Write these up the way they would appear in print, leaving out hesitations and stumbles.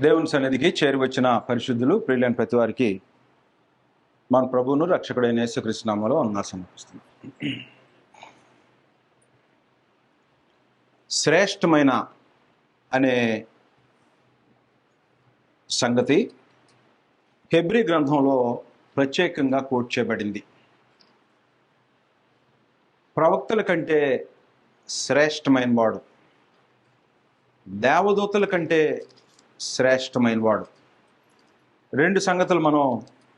దేవుని సన్నిధికి చేరి వచ్చిన పరిశుద్ధులు ప్రియులైన ప్రతి వారికి మన ప్రభువును రక్షకుడైన యేసుక్రీస్తు నామములో వందనాలు సమర్పిస్తున్నాం. శ్రేష్టమైన అనే సంగతి హెబ్రీ గ్రంథంలో ప్రత్యేకంగా కోట్ చేయబడింది. ప్రవక్తల కంటే శ్రేష్టమైన వాడు, దేవదూతల కంటే శ్రేష్టమైన వాడు. రెండు సంగతులు మనం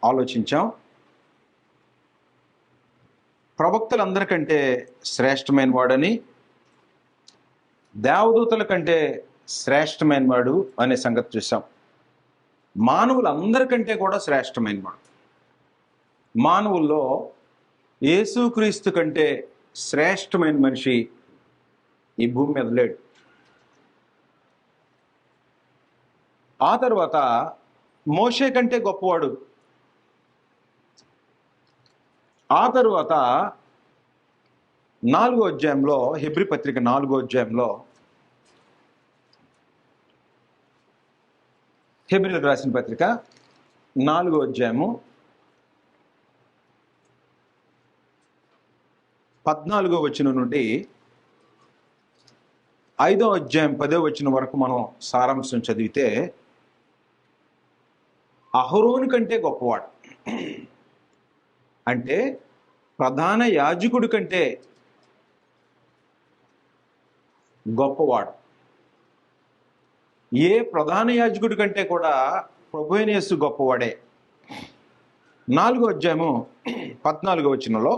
ఆలోచించాం. ప్రవక్తలందరికంటే శ్రేష్టమైన వాడని, దేవదూతల కంటే శ్రేష్టమైన వాడు అనే సంగతి చూసాం. మానవులందరికంటే కూడా శ్రేష్టమైన వాడు. మానవుల్లో యేసుక్రీస్తు కంటే శ్రేష్టమైన మనిషి ఈ భూమి మీద లేడు. ఆ తర్వాత మోషే కంటే గొప్పవాడు. ఆ తరువాత 4వ అధ్యాయంలో, హెబ్రీ పత్రిక 4వ అధ్యాయంలో, హెబ్రీలకు రాసిన పత్రిక 4వ అధ్యాయము 14వ వచనం నుండి 5వ అధ్యాయం 10వ వచనం వరకు మనం సారాంశం చదివితే, అహరోను కంటే గొప్పవాడు. అంటే ప్రధాన యాజకుడి కంటే గొప్పవాడు. ఏ ప్రధాన యాజకుడి కంటే కూడా ప్రభువైన యేసు గొప్పవాడే. 4వ అధ్యాయము 14వ వచనంలో,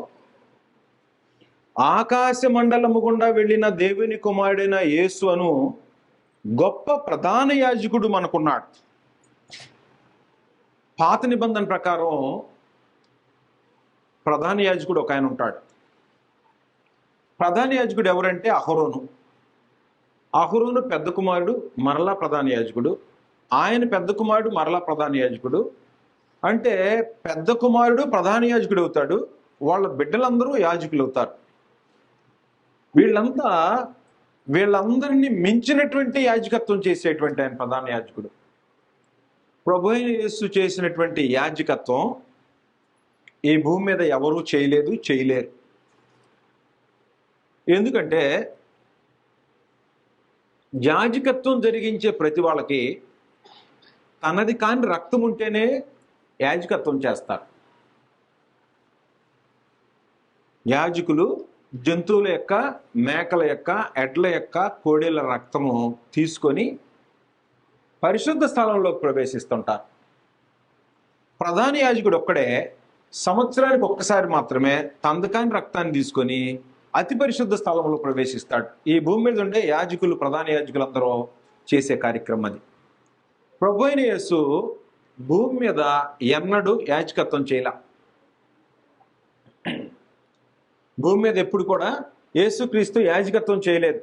ఆకాశ మండలము గుండా వెళ్ళిన దేవుని కుమారుడైన యేసు అను గొప్ప ప్రధాన యాజకుడు మనకున్నాడు. పాత నిబంధన ప్రకారం ప్రధాన యాజకుడు ఒక ఆయన ఉంటాడు. ప్రధాన యాజకుడు ఎవరంటే అహరోను. అహరోను పెద్ద కుమారుడు, మరలా ప్రధాన యాజకుడు. ఆయన పెద్ద కుమారుడు, మరలా ప్రధాన యాజకుడు. అంటే పెద్ద కుమారుడు ప్రధాన యాజకుడు అవుతాడు, వాళ్ళ బిడ్డలందరూ యాజకులు అవుతారు. వీళ్ళందరినీ మించినటువంటి యాజకత్వం చేసేటువంటి ఆయన ప్రధాన యాజకుడు. ప్రభువైన యేసు చేసినటువంటి యాజకత్వం ఈ భూమి మీద ఎవరూ చేయలేరు. ఎందుకంటే యాజకత్వం జరిగించే ప్రతి వాళ్ళకి తనది కాని రక్తం ఉంటేనే యాజకత్వం చేస్తారు. యాజకులు జంతువుల యొక్క, మేకల యొక్క, ఎడ్ల యొక్క, కోడెల రక్తము తీసుకొని పరిశుద్ధ స్థలంలోకి ప్రవేశిస్తుంటారు. ప్రధాన యాజకుడు ఒక్కడే సంవత్సరానికి ఒక్కసారి మాత్రమే తందకాని రక్తాన్ని తీసుకొని అతి పరిశుద్ధ స్థలంలో ప్రవేశిస్తాడు. ఈ భూమి మీద ఉండే యాజకులు, ప్రధాన యాజకులందరూ చేసే కార్యక్రమం అది. ప్రభువైన యేసు భూమి మీద ఎన్నడూ యాజకత్వం చేయలే. భూమి మీద ఎప్పుడు కూడా యేసుక్రీస్తు యాజకత్వం చేయలేదు.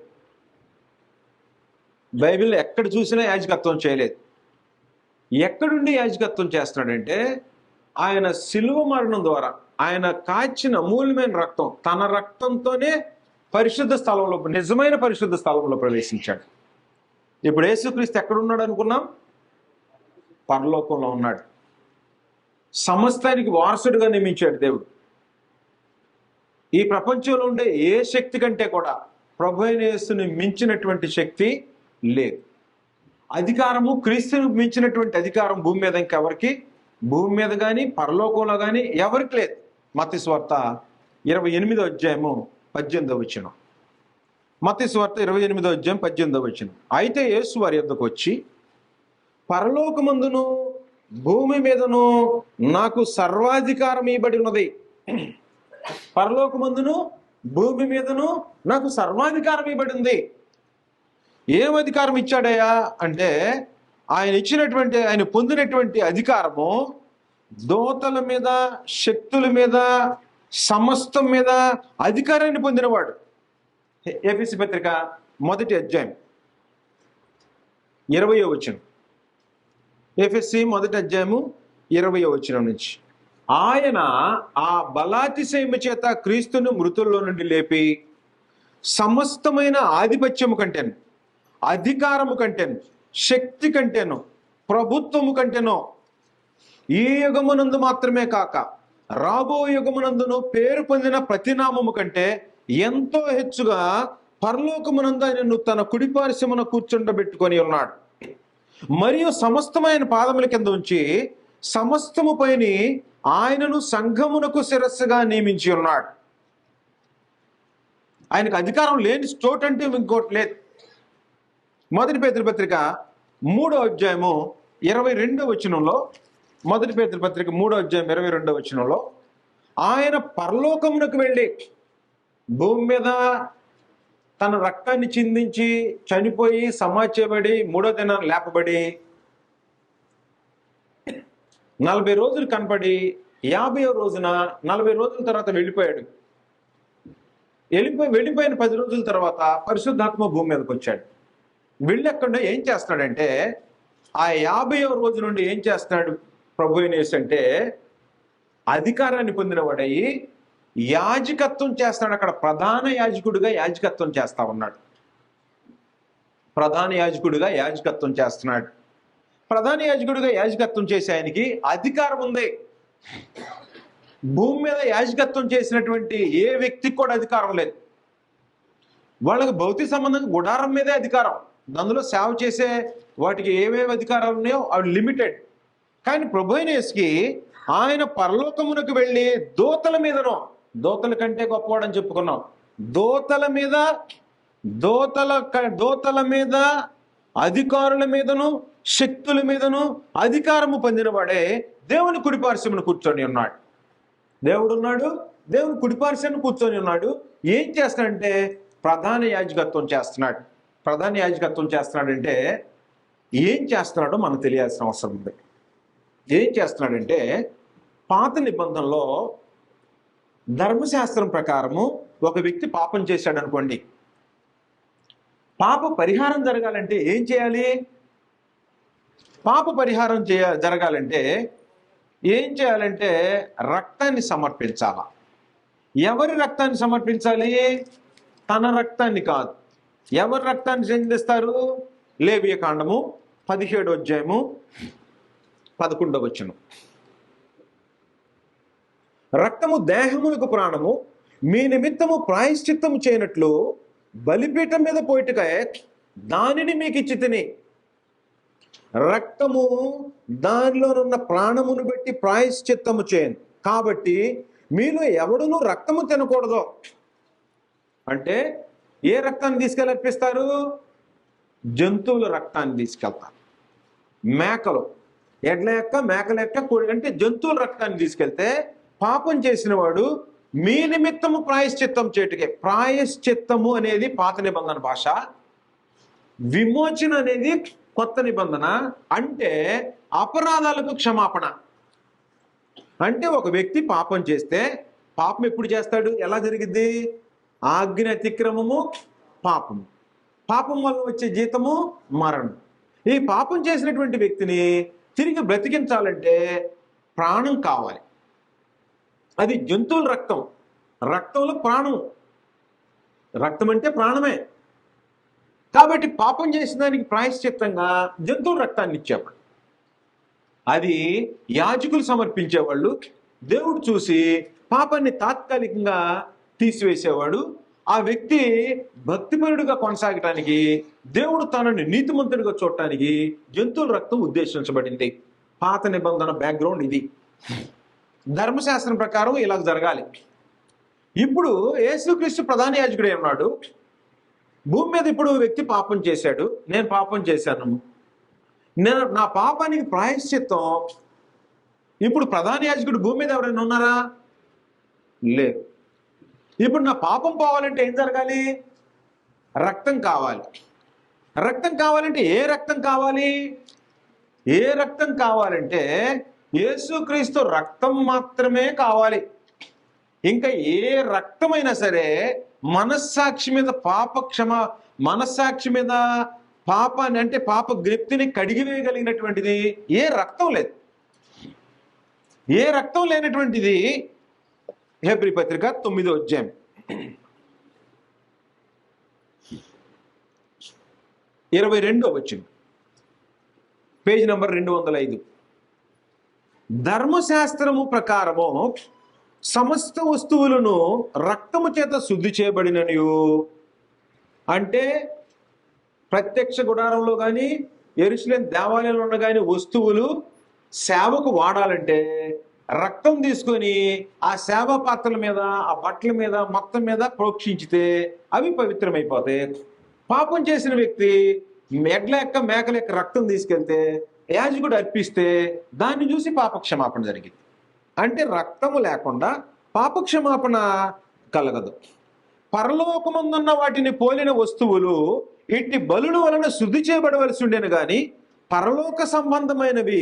బైబిల్లో ఎక్కడ చూసినా యాజకత్వం చేయలేదు. ఎక్కడుండి యాజకత్వం చేస్తున్నాడంటే, ఆయన శిలువ మరణం ద్వారా ఆయన కాచిన అమూల్యమైన రక్తం, తన రక్తంతోనే పరిశుద్ధ స్థలంలో, నిజమైన పరిశుద్ధ స్థలంలో ప్రవేశించాడు. ఇప్పుడు యేసుక్రీస్తు ఎక్కడున్నాడు అనుకున్నాం? పరలోకంలో ఉన్నాడు. సమస్తానికి వారసుడిగా నియమించాడు దేవుడు. ఈ ప్రపంచంలో ఉండే ఏ శక్తి కంటే కూడా ప్రభువైన యేసుని మించినటువంటి శక్తి లేదు. అధికారము, క్రీస్తుని మించినటువంటి అధికారం భూమి మీద ఇంకెవరికి, భూమి మీద కానీ పరలోకంలో కానీ ఎవరికి లేదు. మత్తయి సువార్త 28వ అధ్యాయము 18వ వచనం. మత్తయి సువార్త 28వ అధ్యాయం 18వ వచనం. అయితే యేసు వారి యొద్దకు వచ్చి, పరలోకమందును భూమి మీదను నాకు సర్వాధికారం ఇవ్వబడి ఉన్నది. పరలోకమందును భూమి మీదను నాకు సర్వాధికారం ఇవ్వబడి ఉంది. ఏం అధికారం ఇచ్చాడయ్యా అంటే, ఆయన పొందినటువంటి అధికారము దూతల మీద, శక్తుల మీద, సమస్తం మీద అధికారాన్ని పొందినవాడు. ఎఫెసీ పత్రిక 1వ అధ్యాయం 20వ వచనం. ఎఫెసీ 1వ అధ్యాయము 20వ వచనం నుంచి, ఆయన ఆ బలాతిశయము చేత క్రీస్తును మృతుల్లో నుండి లేపి సమస్తమైన ఆధిపత్యము కంటేను, అధికారము కంటేను, శక్తి కంటేను, ప్రభుత్వము కంటేనో ఈ యుగమునందు మాత్రమే కాక రాబో యుగమునందును పేరు పొందిన ప్రతి నామము కంటే ఎంతో హెచ్చుగా పరలోకమునందు ఆయనను తన కుడిపార్శ్వమున కూర్చుండబెట్టుకొని ఉన్నాడు. మరియు సమస్తమైన పాదముల కింద ఉంచి సమస్తము పైని ఆయనను సంఘమునకు శిరస్సుగా నియమించి ఉన్నాడు. ఆయనకు అధికారం లేని చోటు అంటే ఇంకోటి లేదు. మొదటి పేతురు పత్రిక 3వ అధ్యాయము 22వ వచనంలో, మొదటి పేతురు పత్రిక 3వ అధ్యాయం 22వ వచనంలో, ఆయన పరలోకమునకు వెళ్ళి భూమి మీద తన రక్తాన్ని చిందించి చనిపోయి సమాధి చేయబడి 3వ దినాన లేపబడి 40 రోజులు కనపడి 50వ రోజున 40 రోజుల తర్వాత వెళ్ళిపోయాడు. వెళ్ళిపోయిన 10 రోజుల తర్వాత పరిశుద్ధాత్మ భూమి మీదకి వచ్చాడు. వెళ్ళకుండా ఏం చేస్తున్నాడంటే, ఆ 50వ రోజు నుండి ఏం చేస్తున్నాడు ప్రభు అయిన యేసు అంటే, అధికారాన్ని పొందినవాడయి యాజకత్వం చేస్తున్నాడు. అక్కడ ప్రధాన యాజకుడిగా యాజకత్వం చేస్తా ఉన్నాడు. ప్రధాన యాజకుడిగా యాజకత్వం చేస్తున్నాడు. ప్రధాన యాజకుడిగా యాజకత్వం చేసే ఆయనకి అధికారం ఉంది. భూమి మీద యాజకత్వం చేసినటువంటి ఏ వ్యక్తికి కూడా అధికారం లేదు. వాళ్ళకి భౌతిక సంబంధంగా గుడారం మీదే అధికారం. అందులో సేవ చేసే వాటికి ఏవేవి అధికారాలు ఉన్నాయో అవి లిమిటెడ్. కానీ ప్రభు అయిన యేసుకి ఆయన పరలోకమునకు వెళ్ళి దూతల మీదనో, దూతల కంటే గొప్పవాడని చెప్పుకున్నాం, దూతల మీద అధికారుల మీదను శక్తుల మీదను అధికారము పొందినవాడే దేవుని కుడిపార్శ్వమున కూర్చొని ఉన్నాడు. దేవుడున్నాడు, దేవుని కుడిపార్శ్వమున కూర్చొని ఉన్నాడు. ఏం చేస్తాడంటే ప్రధాన యాజకత్వం చేస్తున్నాడు. ప్రధాన యాజకత్వం చేస్తున్నాడంటే ఏం చేస్తున్నాడో మనకు తెలియాల్సిన అవసరం ఉంది. ఏం చేస్తున్నాడంటే, పాత నిబంధనలో ధర్మశాస్త్రం ప్రకారము ఒక వ్యక్తి పాపం చేశాడు అనుకోండి, పాప పరిహారం జరగాలంటే ఏం చేయాలి? పాప పరిహారం జరగాలంటే ఏం చేయాలంటే రక్తాన్ని సమర్పించాల. ఎవరి రక్తాన్ని సమర్పించాలి? తన రక్తాన్ని కాదు. ఎవరి రక్తాన్ని చెందిస్తారు? లేవియ కాండము 17వ అధ్యాయము 11వ వచనం. రక్తము దేహమునకు ప్రాణము, మీ నిమిత్తము ప్రాయశ్చిత్తము చేయనట్లు బలిపీఠం మీద పోయిటకై దానిని మీకు ఇచ్చి తిని. రక్తము దానిలోనున్న ప్రాణమును బట్టి ప్రాయశ్చిత్తము చేయను. కాబట్టి మీలో ఎవడును రక్తము తినకూడదు. అంటే ఏ రక్తాన్ని తీసుకెళ్ళి అర్పిస్తారు? జంతువుల రక్తాన్ని తీసుకెళ్తారు. మేకలు, ఎడ్ల యొక్క, మేకల యొక్క, అంటే జంతువుల రక్తాన్ని తీసుకెళ్తే పాపం చేసిన వాడు మీ నిమిత్తము ప్రాయశ్చిత్తం చేటుకే. ప్రాయశ్చిత్తము అనేది పాత నిబంధన భాష, విమోచన అనేది కొత్త నిబంధన. అంటే అపరాధాలకు క్షమాపణ. అంటే ఒక వ్యక్తి పాపం చేస్తే, పాపం ఎప్పుడు చేస్తాడు? ఎలా జరిగిద్ది? ఆజ్ఞ అతిక్రమము పాపము, పాపం వల్ల వచ్చే జీతము మరణం. ఈ పాపం చేసినటువంటి వ్యక్తిని తిరిగి బ్రతికించాలంటే ప్రాణం కావాలి. అది జంతువుల రక్తం. రక్తంలో ప్రాణం, రక్తం అంటే ప్రాణమే. కాబట్టి పాపం చేసిన దానికి ప్రాయశ్చిత్తంగా జంతువుల రక్తాన్ని ఇచ్చేవాడు. అది యాజకులు సమర్పించేవాళ్ళు. దేవుడు చూసి పాపాన్ని తాత్కాలికంగా తీసివేసేవాడు. ఆ వ్యక్తి భక్తిపరుడుగా కొనసాగటానికి, దేవుడు తనని నీతిమంతుడిగా చూడటానికి జంతువుల రక్తం ఉద్దేశించబడింది. పాత నిబంధన బ్యాక్గ్రౌండ్ ఇది. ధర్మశాస్త్రం ప్రకారం ఇలా జరగాలి. ఇప్పుడు యేసుక్రీస్తు ప్రధాన యాజకుడే ఉన్నాడు. భూమి మీద ఇప్పుడు వ్యక్తి పాపం చేశాడు. నేను పాపం చేశాను, నా పాపానికి ప్రాయశ్చిత్తం. ఇప్పుడు ప్రధాన యాజకుడు భూమి మీద ఎవరైనా ఉన్నారా? లేదు. ఇప్పుడు నా పాపం పోవాలంటే ఏం జరగాలి? రక్తం కావాలి. రక్తం కావాలంటే ఏ రక్తం కావాలి? ఏ రక్తం కావాలంటే యేసుక్రీస్తు రక్తం మాత్రమే కావాలి. ఇంకా ఏ రక్తమైనా సరే మనస్సాక్షి మీద మనస్సాక్షి మీద పాపాన్ని, అంటే పాప గ్రప్తిని కడిగివేయగలిగినటువంటిది ఏ రక్తం లేదు. ఏ రక్తం లేనటువంటిది హెబ్రీ పత్రిక 9వ అధ్యాయం 22వ వచనం. Page number 205. ధర్మశాస్త్రము ప్రకారము సమస్త వస్తువులను రక్తము చేత శుద్ధి చేయబడిననియు, అంటే ప్రత్యక్ష గుడారంలో కానీ యెరూషలేము దేవాలయంలో ఉన్న కానీ వస్తువులు సేవకు వాడాలంటే రక్తం తీసుకొని ఆ సేవా పాత్రల మీద, ఆ బట్టల మీద, మొత్తం మీద ప్రోక్షించితే అవి పవిత్రమైపోతాయి. పాపం చేసిన వ్యక్తి ఎడ్ల యొక్క మేకల యొక్క రక్తం తీసుకెళ్తే యాజకుడు అర్పిస్తే దాన్ని చూసి పాపక్షమాపణ జరిగింది. అంటే రక్తము లేకుండా పాపక్షమాపణ కలగదు. పరలోకమందున్న వాటిని పోలిన వస్తువులు ఇట్టి బలుల వలన శుద్ధి చేయబడవలసి ఉండేను గాని పరలోక సంబంధమైనవి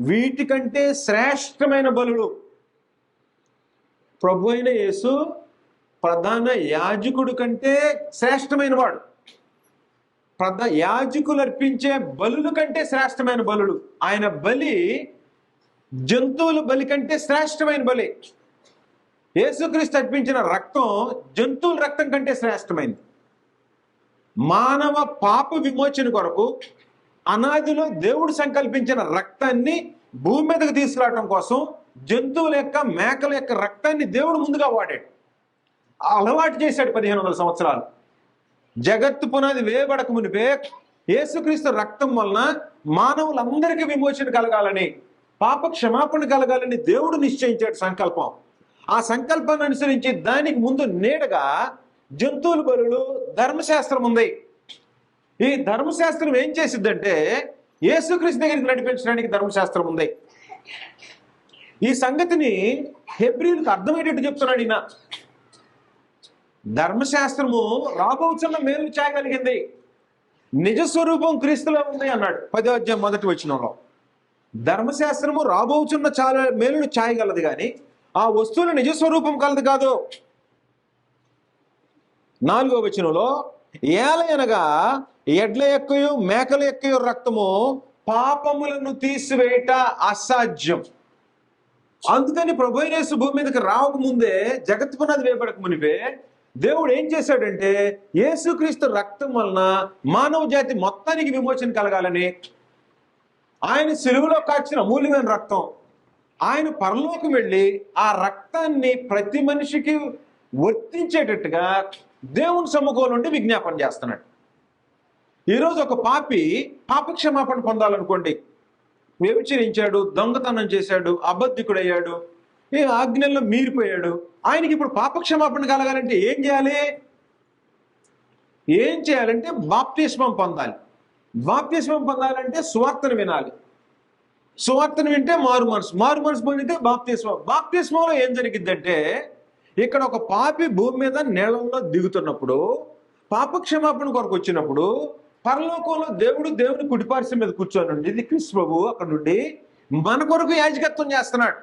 వీటికంటే శ్రేష్టమైన బలులు. ప్రభు అయిన యేసు ప్రధాన యాజకుడు కంటే శ్రేష్టమైన వాడు. యాజకులు అర్పించే బలుల కంటే శ్రేష్టమైన బలులు. ఆయన బలి జంతువుల బలి కంటే శ్రేష్టమైన బలి. యేసుక్రీస్తు అర్పించిన రక్తం జంతువుల రక్తం కంటే శ్రేష్టమైనది. మానవ పాప విమోచన కొరకు అనాదిలో దేవుడు సంకల్పించిన రక్తాన్ని భూమి మీదకి తీసుకురావడం కోసం జంతువుల యొక్క, మేకల యొక్క రక్తాన్ని దేవుడు ముందుగా వాడాడు. అలవాటు చేశాడు 1500 సంవత్సరాలు. జగత్తు పునాది వేయబడక మునిపే యేసుక్రీస్తు రక్తం వలన మానవులందరికీ విమోచన కలగాలని, పాప క్షమాపణ కలగాలని దేవుడు నిశ్చయించాడు సంకల్పం. ఆ సంకల్పాన్ని అనుసరించి దానికి ముందు నీడగా జంతువుల బలులు ధర్మశాస్త్రం ఉంది. ఈ ధర్మశాస్త్రం ఏం చేసిద్దంటే యేసుక్రీస్తు దగ్గరికి నడిపించడానికి ధర్మశాస్త్రం ఉంది. ఈ సంగతిని హెబ్రీలకు అర్థమయ్యేటట్టు చెప్తున్నాడు ఈయన. ధర్మశాస్త్రము రాబోతున్న మేలు చేయగలిగింది, నిజ స్వరూపం క్రీస్తులో ఉంది అన్నాడు 10వ అధ్యాయం 1వ వచనంలో. ధర్మశాస్త్రము రాబోతున్న చాలా మేలును చేయగలదు కానీ ఆ వస్తువుల నిజ స్వరూపం కలదు కాదు. 4వ వచనంలో ఏలయనగా ఎడ్ల యొక్కయు మేకల యొక్కయు రక్తము పాపములను తీసివేయట అసాధ్యం. అందుకని ప్రభు యేసు భూమి మీదకి రావకముందే, జగత్తు పునాది వేయబడక మునిపే దేవుడు ఏం చేశాడంటే యేసుక్రీస్తు రక్తం వలన మానవ జాతి మొత్తానికి విమోచన కలగాలని ఆయన సిలువలో కాచిన అమూల్యమైన రక్తం, ఆయన పరలోకం వెళ్ళి ఆ రక్తాన్ని ప్రతి మనిషికి వర్తించేటట్టుగా దేవుని సముఖం నుండి విజ్ఞాపన చేస్తున్నాడు. ఈరోజు ఒక పాపి పాపక్షమాపణ పొందాలనుకోండి, వ్యభిచరించాడు, దొంగతనం చేశాడు, అబద్ధికుడయ్యాడు, ఈ ఆజ్ఞల్లో మీరిపోయాడు, ఆయనకి ఇప్పుడు పాపక్షమాపణ కలగాలంటే ఏం చేయాలి? ఏం చేయాలంటే బాప్తిస్మం పొందాలి. బాప్తిస్మం పొందాలంటే సువార్తను వినాలి. సువార్తను వింటే మారు మనసు పొందితే బాప్తిస్మం. బాప్తిస్మంలో ఏం జరిగిద్దంటే ఇక్కడ ఒక పాపి భూమి మీద నీళ్ళల్లో దిగుతున్నప్పుడు, పాపక్షమాపణ కొరకు వచ్చినప్పుడు పరలోకంలో దేవుని కుడిపార్శ్వం మీద కూర్చొని ఉండి ఇది క్రీస్తు ప్రభు అక్కడ నుండి మన కొరకు యాజకత్వం చేస్తున్నాడు.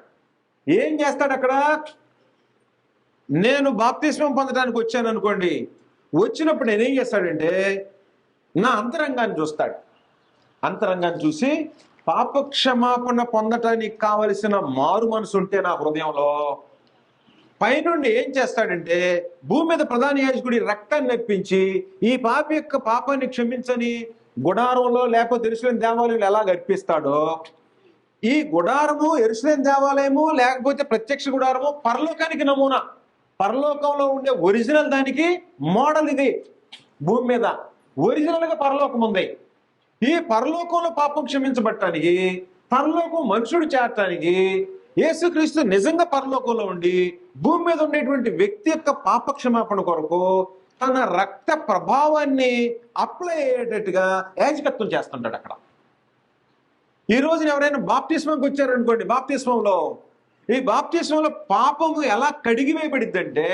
ఏం చేస్తాడు అక్కడ? నేను బాప్తిస్మం పొందడానికి వచ్చాను అనుకోండి, వచ్చినప్పుడు నేనేం చేస్తాడంటే నా అంతరంగాన్ని చూస్తాడు. అంతరంగాన్ని చూసి పాపక్షమాపణ పొందటానికి కావలసిన మారు మనసు ఉంటే నా హృదయంలో పైనుండి ఏం చేస్తాడంటే భూమి మీద ప్రధాన యాజకుడి రక్తాన్ని నప్పించి ఈ పాపి యొక్క పాపాన్ని క్షమించని గుడారంలో లేకపోతే యెరూషలేము దేవాలయంలో ఎలా అర్పిస్తాడో, ఈ గుడారము యెరూషలేము దేవాలయము లేకపోతే ప్రత్యక్ష గుడారము పరలోకానికి నమూనా. పరలోకంలో ఉండే ఒరిజినల్ దానికి మోడల్ ఇది. భూమి మీద ఒరిజినల్ గా పరలోకం ఉంది. ఈ పరలోకంలో పాపం క్షమించబడటానికి, పరలోకం మనుషుడు చేరటానికి యేసుక్రీస్తు నిజంగా పరలోకంలో ఉండి భూమి మీద ఉండేటువంటి వ్యక్తి యొక్క పాపక్షమాపణ కొరకు తన రక్త ప్రభావాన్ని అప్లై అయ్యేటట్టుగా యాజకత్వం చేస్తుంటాడు అక్కడ. ఈ రోజున ఎవరైనా బాప్తిస్మంకి వచ్చారనుకోండి, ఈ బాప్తిస్మంలో పాపము ఎలా కడిగివేయబడిద్దంటే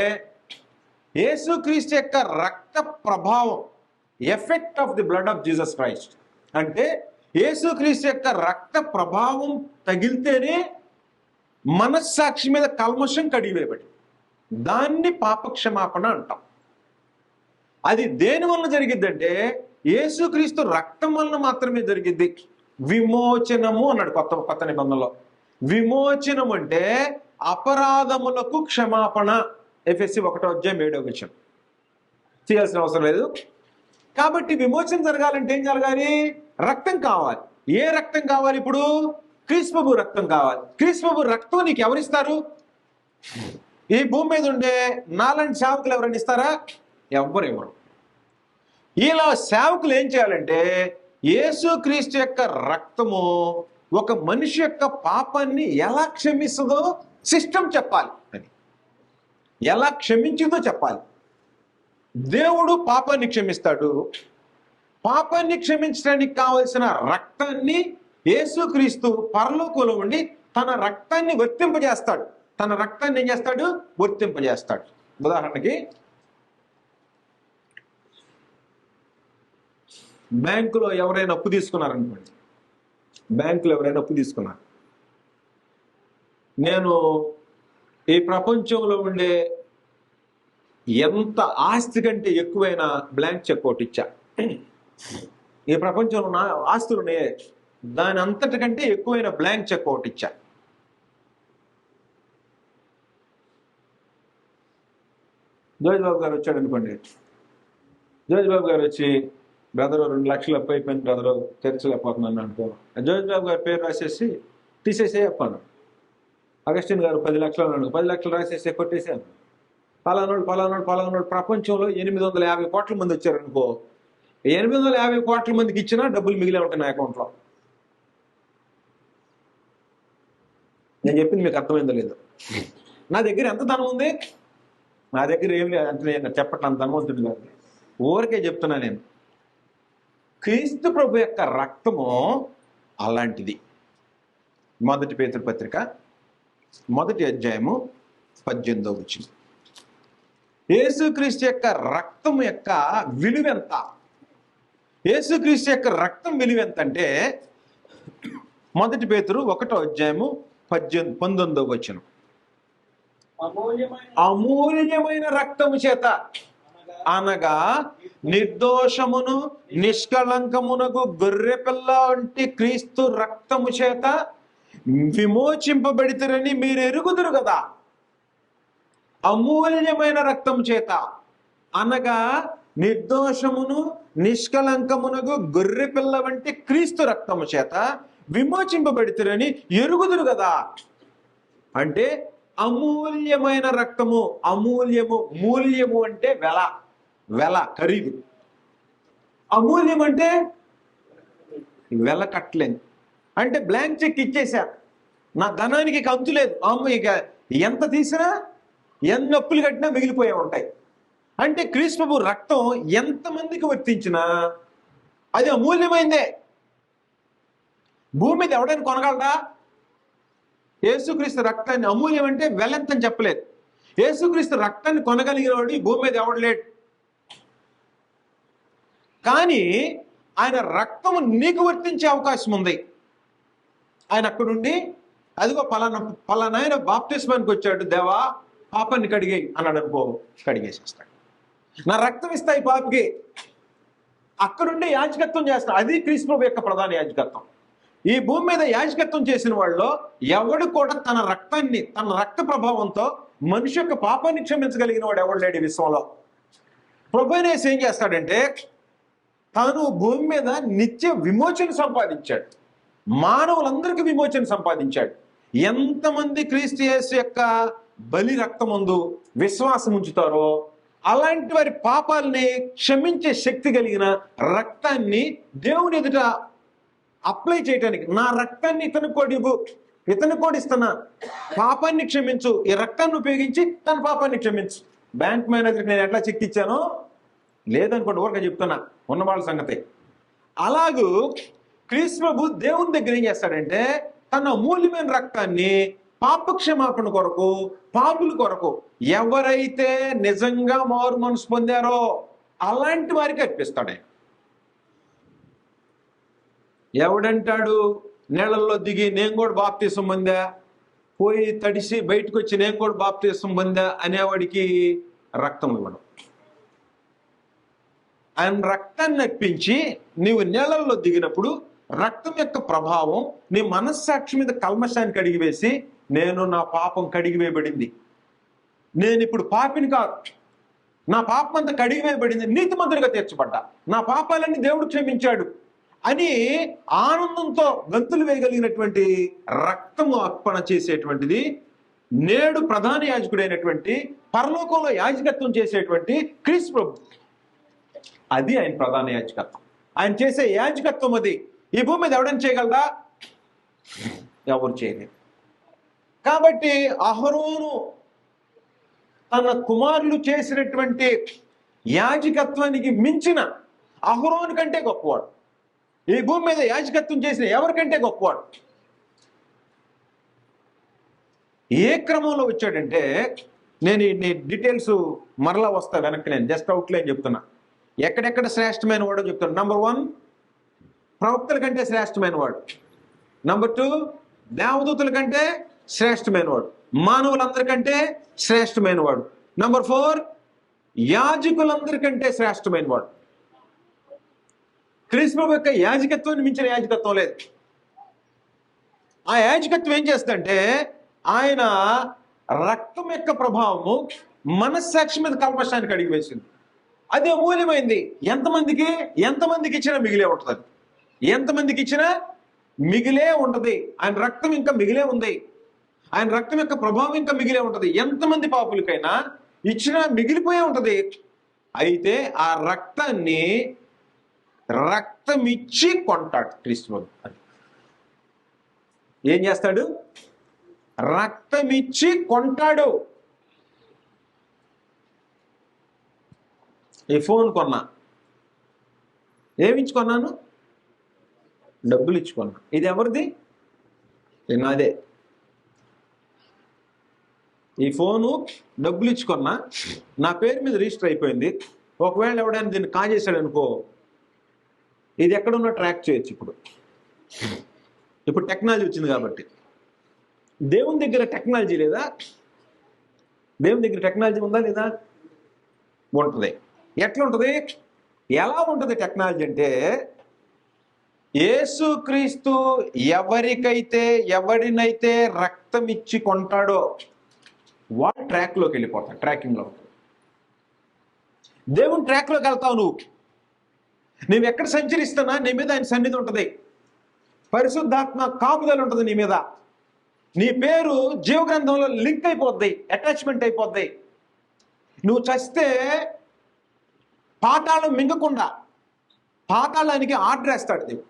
యేసుక్రీస్తు యొక్క రక్త ప్రభావం, effect of the blood of Jesus Christ. అంటే యేసుక్రీస్తు యొక్క రక్త ప్రభావం తగిలితేనే మనస్సాక్షి మీద కల్మషం కడిగివేయబడి, దాన్ని పాపక్షమాపణ అంటాం. అది దేని వలన జరిగిద్దంటే యేసుక్రీస్తు రక్తం వలన మాత్రమే జరిగిద్ది. విమోచనము అన్నాడు కొత్త నిబంధనలో. విమోచనం అంటే అపరాధములకు క్షమాపణ. ఎఫెసీ 1వ అధ్యాయం 7వ వచనం. చేయాల్సిన అవసరం లేదు. కాబట్టి విమోచన జరగాలంటే ఏం జరగాలి? రక్తం కావాలి. ఏ రక్తం కావాలి ఇప్పుడు? క్రీస్తు ప్రభు రక్తం కావాలి. క్రీస్తు ప్రభు రక్తం నీకు ఎవరిస్తారు? ఈ భూమి మీద ఉండే నాలాంటి సేవకులు ఎవరైనా ఇస్తారా? ఎవ్వరు ఇవ్వరు. ఇలా సేవకులు ఏం చేయాలంటే యేసుక్రీస్తు యొక్క రక్తము ఒక మనిషి యొక్క పాపాన్ని ఎలా క్షమిస్తుందో సిస్టమ్ చెప్పాలి. అని ఎలా క్షమించిందో చెప్పాలి. దేవుడు పాపాన్ని క్షమిస్తాడు. పాపాన్ని క్షమించడానికి కావలసిన రక్తాన్ని యేసుక్రీస్తు పరలోకంలో ఉండి తన రక్తాన్ని వర్తింపజేస్తాడు. తన రక్తాన్ని ఏం చేస్తాడు? వర్తింపజేస్తాడు. ఉదాహరణకి బ్యాంకులో ఎవరైనా అప్పు తీసుకున్నారనుకోండి. బ్యాంకులో ఎవరైనా అప్పు తీసుకున్నారు. నేను ఈ ప్రపంచంలో ఉండే ఎంత ఆస్తి కంటే ఎక్కువైన బ్లాంక్ చెక్ ఒకటి ఇచ్చా. ఈ ప్రపంచంలో నా ఆస్తులు ఉన్నాయే దాని అంతటికంటే ఎక్కువైన బ్లాంక్ చెక్ ఒకటి ఇచ్చా. జోజ్ బాబు గారు వచ్చాడు అనుకోండి. జోజ్ బాబు గారు వచ్చి, బ్రదరు 2 లక్షలు అప్పు అయిపోయింది బ్రదరు, తెరచలేకపోతున్నాను అనుకో. జోజ్ బాబు గారి పేరు రాసేసి తీసేసే చెప్పాను. అగస్టిన్ గారు 10 లక్షలు అన్నాడు, 10 లక్షలు రాసేసి కొట్టేసాను. పలానోడు ప్రపంచంలో 850 కోట్ల మంది వచ్చారు అనుకో. 850 కోట్ల మందికి ఇచ్చినా డబ్బులు మిగిలే ఉంటాయి నా అకౌంట్లో. నేను చెప్పింది మీకు అర్థమైందో లేదు. నా దగ్గర ఎంత ధనం ఉంది? నా దగ్గర ఏం లేదు అంటే నేను చెప్పట్లేదు, అంత ధనవంతుడు కాదు, ఊరికే చెప్తున్నా నేను. క్రీస్తు ప్రభు యొక్క రక్తము అలాంటిది. 1 పేతురు పత్రిక 1వ అధ్యాయము 18వ వచనం. యేసుక్రీస్తు యొక్క రక్తం యొక్క విలువ ఎంత? యేసుక్రీస్తు యొక్క రక్తం విలువ ఎంత అంటే 1 పేతురు 1వ అధ్యాయము 19వ వచనం. అమూల్యమైన రక్తము చేత అనగా నిర్దోషమును నిష్కళంకమునకు గొర్రె పిల్ల వంటి క్రీస్తు రక్తము చేత విమోచింపబడితరని మీరు ఎరుగుదురు కదా. అమూల్యమైన రక్తం చేత అనగా నిర్దోషమును నిష్కళంకమునకు గొర్రె పిల్ల వంటి క్రీస్తు రక్తము చేత విమోచింపబడితరని ఎరుగుదురు కదా. అంటే అమూల్యమైన రక్తము. అమూల్యము, మూల్యము అంటే వెల ఖరీదు. అమూల్యం అంటే వెల కట్టలేదు. అంటే బ్లాంక్ చెక్ ఇచ్చేసా, నా ధనానికి కంతు లేదు, ఇక ఎంత తీసినా ఎన్ని అప్పులు కట్టినా మిగిలిపోయే ఉంటాయి. అంటే క్రీస్తు ప్రభు రక్తం ఎంతమందికి వర్తించినా అది అమూల్యమైందే. భూమి మీద ఎవడైనా కొనగలరా? యేసుక్రీస్తు రక్తాన్ని అమూల్యం అంటే వెలంతని చెప్పలేదు. యేసుక్రీస్తు రక్తాన్ని కొనగలిగిన వాడు ఈ భూమి మీద ఎవడు లేడు. కానీ ఆయన రక్తము నీకు వర్తించే అవకాశం ఉంది. ఆయన అక్కడుండి అదిగో పలానాయన బాప్తిస్మానికి వచ్చాడు, దేవా పాపాన్ని కడిగేయి అన్నాడు అనుకో, కడిగేసేస్తాడు. నా రక్తం ఇస్తాయి పాపకి. అక్కడుండి యాజకత్వం చేస్తాడు. అది క్రీస్తు ప్రభు యొక్క ప్రధాన యాజకత్వం. ఈ భూమి మీద యాజకత్వం చేసిన వాళ్ళు ఎవడు కూడా తన రక్తాన్ని, తన రక్త ప్రభావంతో మనిషి యొక్క పాపాన్ని క్షమించగలిగిన వాడు ఎవడు లేడు ఈ విశ్వంలో. ప్రభునేసి ఏం చేస్తాడంటే తాను భూమి మీద నిత్య విమోచన సంపాదించాడు. మానవులందరికీ విమోచన సంపాదించాడు. ఎంతమంది క్రీస్తు యేసు యొక్క బలి రక్తమందు విశ్వాసం ఉంచుతారో అలాంటి వారి పాపాలని క్షమించే శక్తి కలిగిన రక్తాన్ని దేవుని ఎదుట అప్లై చేయడానికి, నా రక్తాన్ని ఇతను కోడిస్తున్నా, పాపాన్ని క్షమించు, ఈ రక్తాన్ని ఉపయోగించి తన పాపాన్ని క్షమించు. బ్యాంక్ మేనేజర్కి నేను ఎట్లా చెక్ ఇచ్చానో లేదనుకోండి, ఊరక చెప్తున్నా ఉన్న వాళ్ళ సంగతి. అలాగూ క్రీస్తు ప్రభు దేవుని దగ్గర ఏం చేస్తాడంటే తన అమూల్యమైన రక్తాన్ని పాపక్షమాపణ కొరకు, పాపుల కొరకు ఎవరైతే నిజంగా మారు మనసు పొందారో అలాంటి వారికి అర్పిస్తాడు. ఎవడంటాడు నీళ్ళల్లో దిగి నేను కూడా బాప్తీసం పొందా, పోయి తడిసి బయటకు వచ్చి నేను కూడా బాప్తీసం పొందా అనేవాడికి రక్తం ఇవ్వడం. ఆయన రక్తాన్ని అర్పించి నీవు నీళ్ళల్లో దిగినప్పుడు రక్తం యొక్క ప్రభావం నీ మనస్సాక్షి మీద కల్మషాన్ని కడిగివేసి, నేను నా పాపం కడిగివేయబడింది, నేను ఇప్పుడు పాపిని కాదు, నా పాపం అంతా కడిగివేయబడింది, నీతిమంతుడిగా తీర్చబడ్డా, నా పాపాలన్నీ దేవుడు క్షమించాడు అని ఆనందంతో గంతులు వేయగలిగినటువంటి రక్తము అర్పణ చేసేటువంటిది నేడు ప్రధాన యాజకుడైనటువంటి పరలోకంలో యాజకత్వం చేసేటువంటి క్రీస్తు ప్రభు. అది ఆయన ప్రధాన యాజకత్వం. ఆయన చేసే యాజకత్వం అది. ఈ భూమి మీద ఎవడని చేయగలరా? ఎవరు చేయలేరు. కాబట్టి అహరోను తన కుమారులు చేసినటువంటి యాజకత్వానికి మించిన అహరోను కంటే గొప్పవాడు. ఈ భూమి మీద యాజకత్వం చేసిన ఎవరికంటే గొప్పవాడు. ఏ క్రమంలో వచ్చాడంటే, నేను ఈ డీటెయిల్స్ మరలా వస్తా వెనక్కి, నేను జస్ట్ అవుట్లైన్ చెప్తున్నా. ఎక్కడెక్కడ శ్రేష్టమైన వాడో చెప్తాను. నంబర్ 1, ప్రవక్తల కంటే శ్రేష్టమైన వాడు. నంబర్ 2, దేవదూతుల కంటే శ్రేష్టమైన వాడు, మానవులందరికంటే శ్రేష్టమైన వాడు. నంబర్ 4, యాజకులందరికంటే శ్రేష్టమైన వాడు. క్రీస్తు యొక్క యాజకత్వాన్ని మించిన యాజకత్వం లేదు. ఆ యాజకత్వం ఏం చేస్తుందంటే, ఆయన రక్తం యొక్క ప్రభావము మనస్సాక్షి మీద కల్మషానికి అడిగి వేసింది. అది అమూల్యమైంది. ఎంతమందికి ఇచ్చినా మిగిలే ఉంటుంది. ఎంతమందికి ఇచ్చినా మిగిలే ఉంటుంది. ఆయన రక్తం ఇంకా మిగిలే ఉంది. ఆయన రక్తం యొక్క ప్రభావం ఇంకా మిగిలే ఉంటుంది. ఎంతమంది పాపులకైనా ఇచ్చినా మిగిలిపోయే ఉంటుంది. అయితే ఆ రక్తాన్ని రక్తం ఇచ్చి కొంటాడు క్రీస్తు. ఏం చేస్తాడు? రక్తం ఇచ్చి కొంటాడు. ఈ ఫోన్ కొన్నా. ఏమిచ్చి కొన్నాను? డబ్బులు ఇచ్చి కొన్నా. ఇది ఎవరిది? నాదే. ఈ ఫోను డబ్బులు ఇచ్చి కొన్నా, నా పేరు మీద రిజిస్టర్ అయిపోయింది. ఒకవేళ ఎవడైనా దీన్ని కాజేశాడు అనుకో, ఇది ఎక్కడున్నా ట్రాక్ చేయొచ్చు. ఇప్పుడు టెక్నాలజీ వచ్చింది కాబట్టి. దేవుని దగ్గర టెక్నాలజీ లేదా? దేవుని దగ్గర టెక్నాలజీ ఉందా లేదా? ఉంటుంది. ఎట్లా ఉంటుంది? ఎలా ఉంటుంది టెక్నాలజీ అంటే, యేసుక్రీస్తు ఎవడినైతే రక్తం ఇచ్చి కొంటాడో వాడు ట్రాక్లోకి వెళ్ళిపోతాడు. ట్రాకింగ్లో ఉంటుంది. దేవుని ట్రాక్లోకి వెళ్తావు నువ్వు ఎక్కడ సంచరిస్తున్నా నీ మీద ఆయన సన్నిధి ఉంటుంది. పరిశుద్ధాత్మ కాపుదల ఉంటుంది నీ మీద. నీ పేరు జీవగ్రంథంలో లింక్ అయిపోద్ది, అటాచ్మెంట్ అయిపోద్ది. నువ్వు చస్తే పాతాళం మింగకుండా పాతాళానికి ఆర్డర్ వేస్తాడు దేవుడు.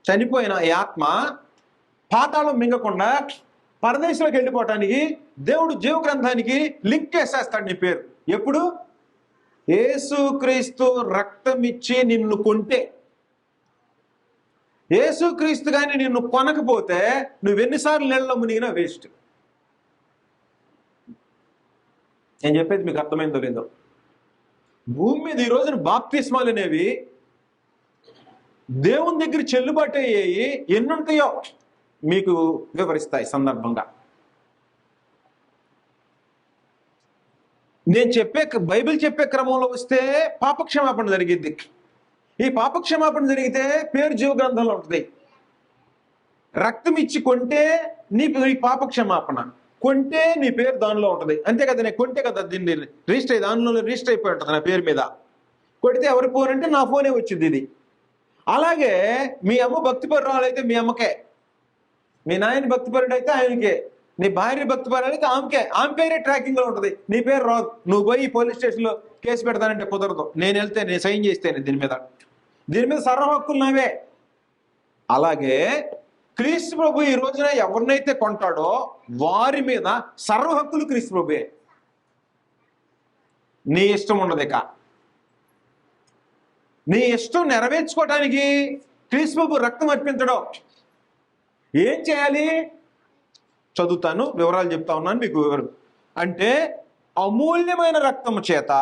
చనిపోయిన ఈ ఆత్మ పాతాళం మింగకుండా పరదేశంలోకి వెళ్ళిపోవటానికి దేవుడు జీవగ్రంథానికి లింక్ వేసేస్తాడు నీ పేరు. ఎప్పుడు? యేసుక్రీస్తు రక్తం ఇచ్చి నిన్ను కొంటే. యేసుక్రీస్తు కానీ నిన్ను కొనకపోతే నువ్వెన్నిసార్లు నీళ్ళలో మునిగినా వేస్ట్. నేను చెప్పేది మీకు అర్థమైందో లేదో. భూమి మీద ఈ రోజున బాప్తిస్మాలు అనేవి దేవుని దగ్గర చెల్లుబాటు అయ్యాయి. ఎన్నుంటాయో మీకు వివరిస్తాయి సందర్భంగా. నేను బైబిల్ చెప్పే క్రమంలో వస్తే పాపక్షమాపణ జరిగిద్ది. ఈ పాపక్షమాపణ జరిగితే పేరు జీవగ్రంథంలో ఉంటుంది. రక్తం ఇచ్చి కొంటే నీ పాపక్షమాపణ, కొంటే నీ పేరు దానిలో ఉంటుంది. అంతే కదా, నేను కొంటే కదా దీన్ని దానిలో రిజిస్టర్ అయిపోయి ఉంటుంది నా పేరు మీద. కొడితే ఎవరి ఫోన్ అంటే నా ఫోనే వచ్చింది ఇది. అలాగే మీ అమ్మ భక్తిపరురాలు అయితే మీ అమ్మకే, మీ నాయన భక్తిపరుడు అయితే ఆయనకే, నీ భార్య భక్తిపరుడు అయితే ఆమెకే. ఆమె పేరే ట్రాకింగ్ లో ఉంటుంది, నీ పేరు రాదు. నువ్వు పోయి పోలీస్ స్టేషన్ లో కేసు పెడతానంటే కుదరదు. నేను వెళ్తే, నేను సైన్ చేస్తేనే దీని మీద సర్వ హక్కులు నావే. అలాగే క్రీస్తు ప్రభు ఈ రోజున ఎవరినైతే కొంటాడో వారి మీద సర్వ హక్కులు క్రీస్తు ప్రభువే. నీ ఇష్టం ఉండదు. ఇక నీ ఇష్టం నెరవేర్చుకోవటానికి క్రీస్తు ప్రభు రక్తం అర్పించడం. ఏం చేయాలి? చదువుతాను, వివరాలు చెప్తా ఉన్నాను మీకు. అంటే అమూల్యమైన రక్తము చేత,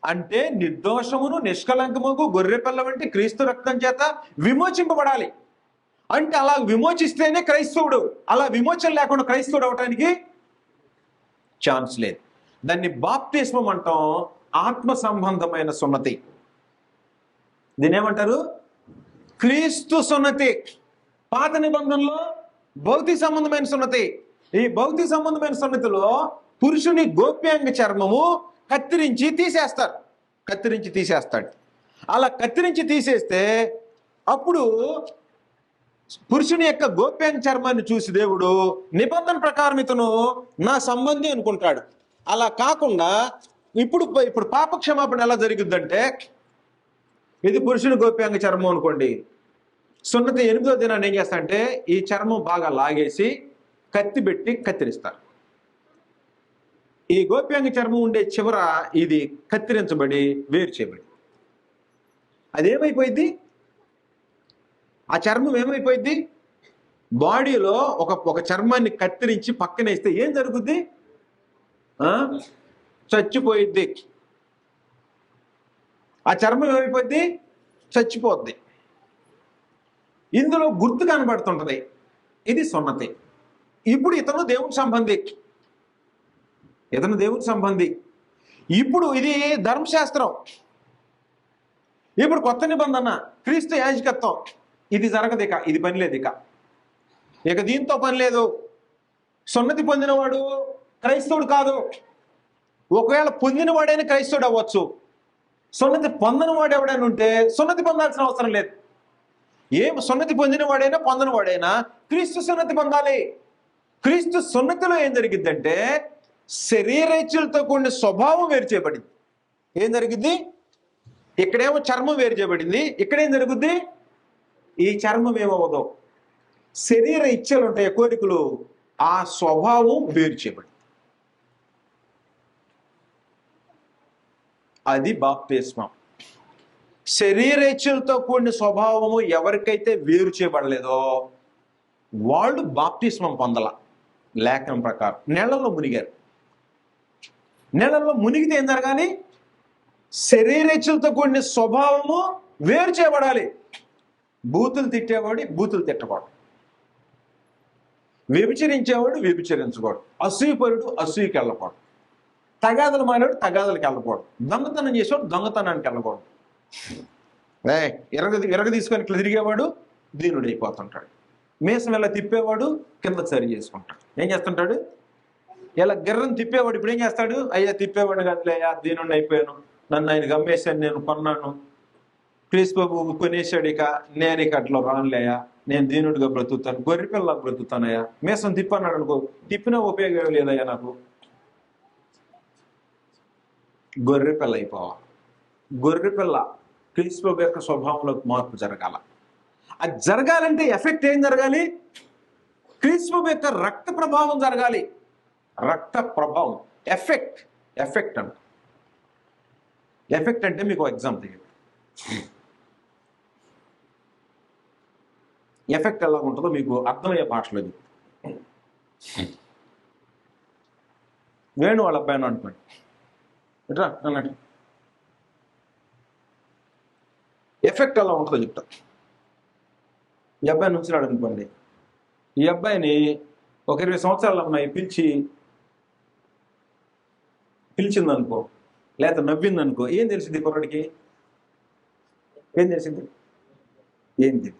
అంటే నిర్దోషమును నిష్కలంకముకు గొర్రెపిల్ల వంటి క్రీస్తు రక్తం చేత విమోచింపబడాలి. అంటే అలా విమోచిస్తేనే క్రైస్తవుడు. అలా విమోచన లేకుండా క్రైస్తవుడు అవటానికి ఛాన్స్ లేదు. దాన్ని బాప్తిస్మం అంటాం. ఆత్మ సంబంధమైన సున్నతి. దీని ఏమంటారు? క్రీస్తు సున్నతి. పాత నిబంధనలో భౌతిక సంబంధమైన సున్నతి. ఈ భౌతిక సంబంధమైన సున్నతిలో పురుషుని గోప్యాంగ చర్మము కత్తిరించి తీసేస్తాడు. అలా కత్తిరించి తీసేస్తే అప్పుడు పురుషుని యొక్క గోప్యాంగ చర్మాన్ని చూసి దేవుడు నిబంధన ప్రకారం ఇతను నా సంబంధి అనుకుంటాడు. అలా కాకుండా ఇప్పుడు పాప క్షమాపణ ఎలా జరుగుద్దంటే, ఇది పురుషుని గోప్యాంగ చర్మం అనుకోండి, సున్నతి 8వ దినాన్ని ఏం చేస్తా అంటే ఈ చర్మం బాగా లాగేసి కత్తి పెట్టి కత్తిరిస్తారు. ఈ గోప్యాంగ చర్మం ఉండే చివర ఇది కత్తిరించబడి వేరు చేయబడి అదేమైపోయింది, ఆ చర్మం ఏమైపోయింది, బాడీలో ఒక చర్మాన్ని కత్తిరించి పక్కనేస్తే ఏం జరుగుద్ది, చచ్చిపోయిద్ది. ఆ చర్మం ఏమైపోద్ది, చచ్చిపోద్ది. ఇందులో గుర్తు కనబడుతుంటది, ఇది సున్నతి. ఇప్పుడు ఇతను దేవుని సంబంధి, ఇప్పుడు ఇది ధర్మశాస్త్రం. ఇప్పుడు కొత్త నిబంధన క్రీస్తు యాజకత్వం, ఇది జరగదు, ఇది పని లేదు, ఇక దీంతో పని లేదు. సున్నతి పొందినవాడు క్రైస్తవుడు కాదు. ఒకవేళ పొందినవాడైనా క్రైస్తవుడు అవ్వచ్చు. సున్నతి పొందనివాడు ఎవడైనా ఉంటే సున్నతి పొందాల్సిన అవసరం లేదు. సున్నతి పొందినవాడైనా పొందనివాడైనా క్రీస్తు సున్నతి పొందాలి. క్రీస్తు సున్నతిలో ఏం జరిగిద్దంటే శరీరేచ్ఛలతో కూడిన స్వభావం వేరు చేయబడింది. ఏం జరిగిద్ది, ఇక్కడేమో చర్మం వేరు చేయబడింది, ఇక్కడేం జరుగుద్ది, ఈ చర్మం ఏమవ్వదు, శరీర ఇచ్చలు ఉంటాయి, కోరికలు, ఆ స్వభావం వేరు చేయబడింది. అది బాప్తిస్మం. శరీరేచ్ఛలతో కూడిన స్వభావము ఎవరికైతే వేరు చేయబడలేదో వాళ్ళు బాప్తిస్మం పొందల. లేఖనం ప్రకారం నీళ్ళల్లో మునిగారు. నీళ్ళల్లో మునిగితే ఏం జరగాలి, శరీరేచ్ఛలతో కూడిన స్వభావము వేరు చేయబడాలి. బూతులు తిట్టేవాడు బూతులు తిట్టకూడదు, వ్యభిచరించేవాడు వ్యభిచరించకూడదు, అసూయపరుడు అసూయకి వెళ్ళకూడదు, తగాదలు మానేవాడు తగాదలకి వెళ్ళకూడదు, దొంగతనం చేసేవాడు దొంగతనానికి వెళ్ళకూడదు. ఎరగ తీసుకొని ఇట్లా తిరిగేవాడు దీనుడు అయిపోతుంటాడు. మీసం ఇలా తిప్పేవాడు కింద సరి చేసుకుంటాడు. ఏం చేస్తుంటాడు, ఇలా గిర్రను తిప్పేవాడు ఇప్పుడు ఏం చేస్తాడు, అయ్యా తిప్పేవాడు కదలేయా, దీనుడిని అయిపోయాను, నన్ను ఆయన గమ్మేశాను, నేను కొన్నాను, క్రీస్తు బాబు కొనేసాడు, నేను అట్లా రానులేయా, నేను దీనుడిగా బ్రతుకుతాను, గొర్రెపిల్ల బ్రతుకుతానయ్యా. మీసం తిప్పన్నాడు అనుకో, తిప్పినా ఉపయోగం లేదయ్యా, నాకు గొర్రెపిల్ల అయిపోవాలి. గొర్రెపిల్ల క్రీస్తు బాబు యొక్క స్వభావంలో మార్పు జరగాల. అది జరగాలంటే ఎఫెక్ట్ ఏం జరగాలి, క్రీస్తు బాబు యొక్క రక్త ప్రభావం జరగాలి. రక్త ప్రభావం, ఎఫెక్ట్ అంట. ఎఫెక్ట్ అంటే మీకు ఎగ్జాంపుల్ తెలియదు. ఎఫెక్ట్ ఎలా ఉంటుందో మీకు అర్థమయ్యే భాషలో ఇది. వేణు వాళ్ళ అబ్బాయిని అనుకోండి, ఎట్రా అన్నట్టు ఎఫెక్ట్ ఎలా ఉంటుందో చెప్తా. ఈ అబ్బాయిని ఉంచినాడు అనుకోండి, ఈ అబ్బాయిని ఒక 20 సంవత్సరాల అమ్మాయి పిలిచిందనుకో, లేదా నవ్విందనుకో, ఏం తెలిసింది కుర్రాడికి, ఏం తెలిసింది, ఏంది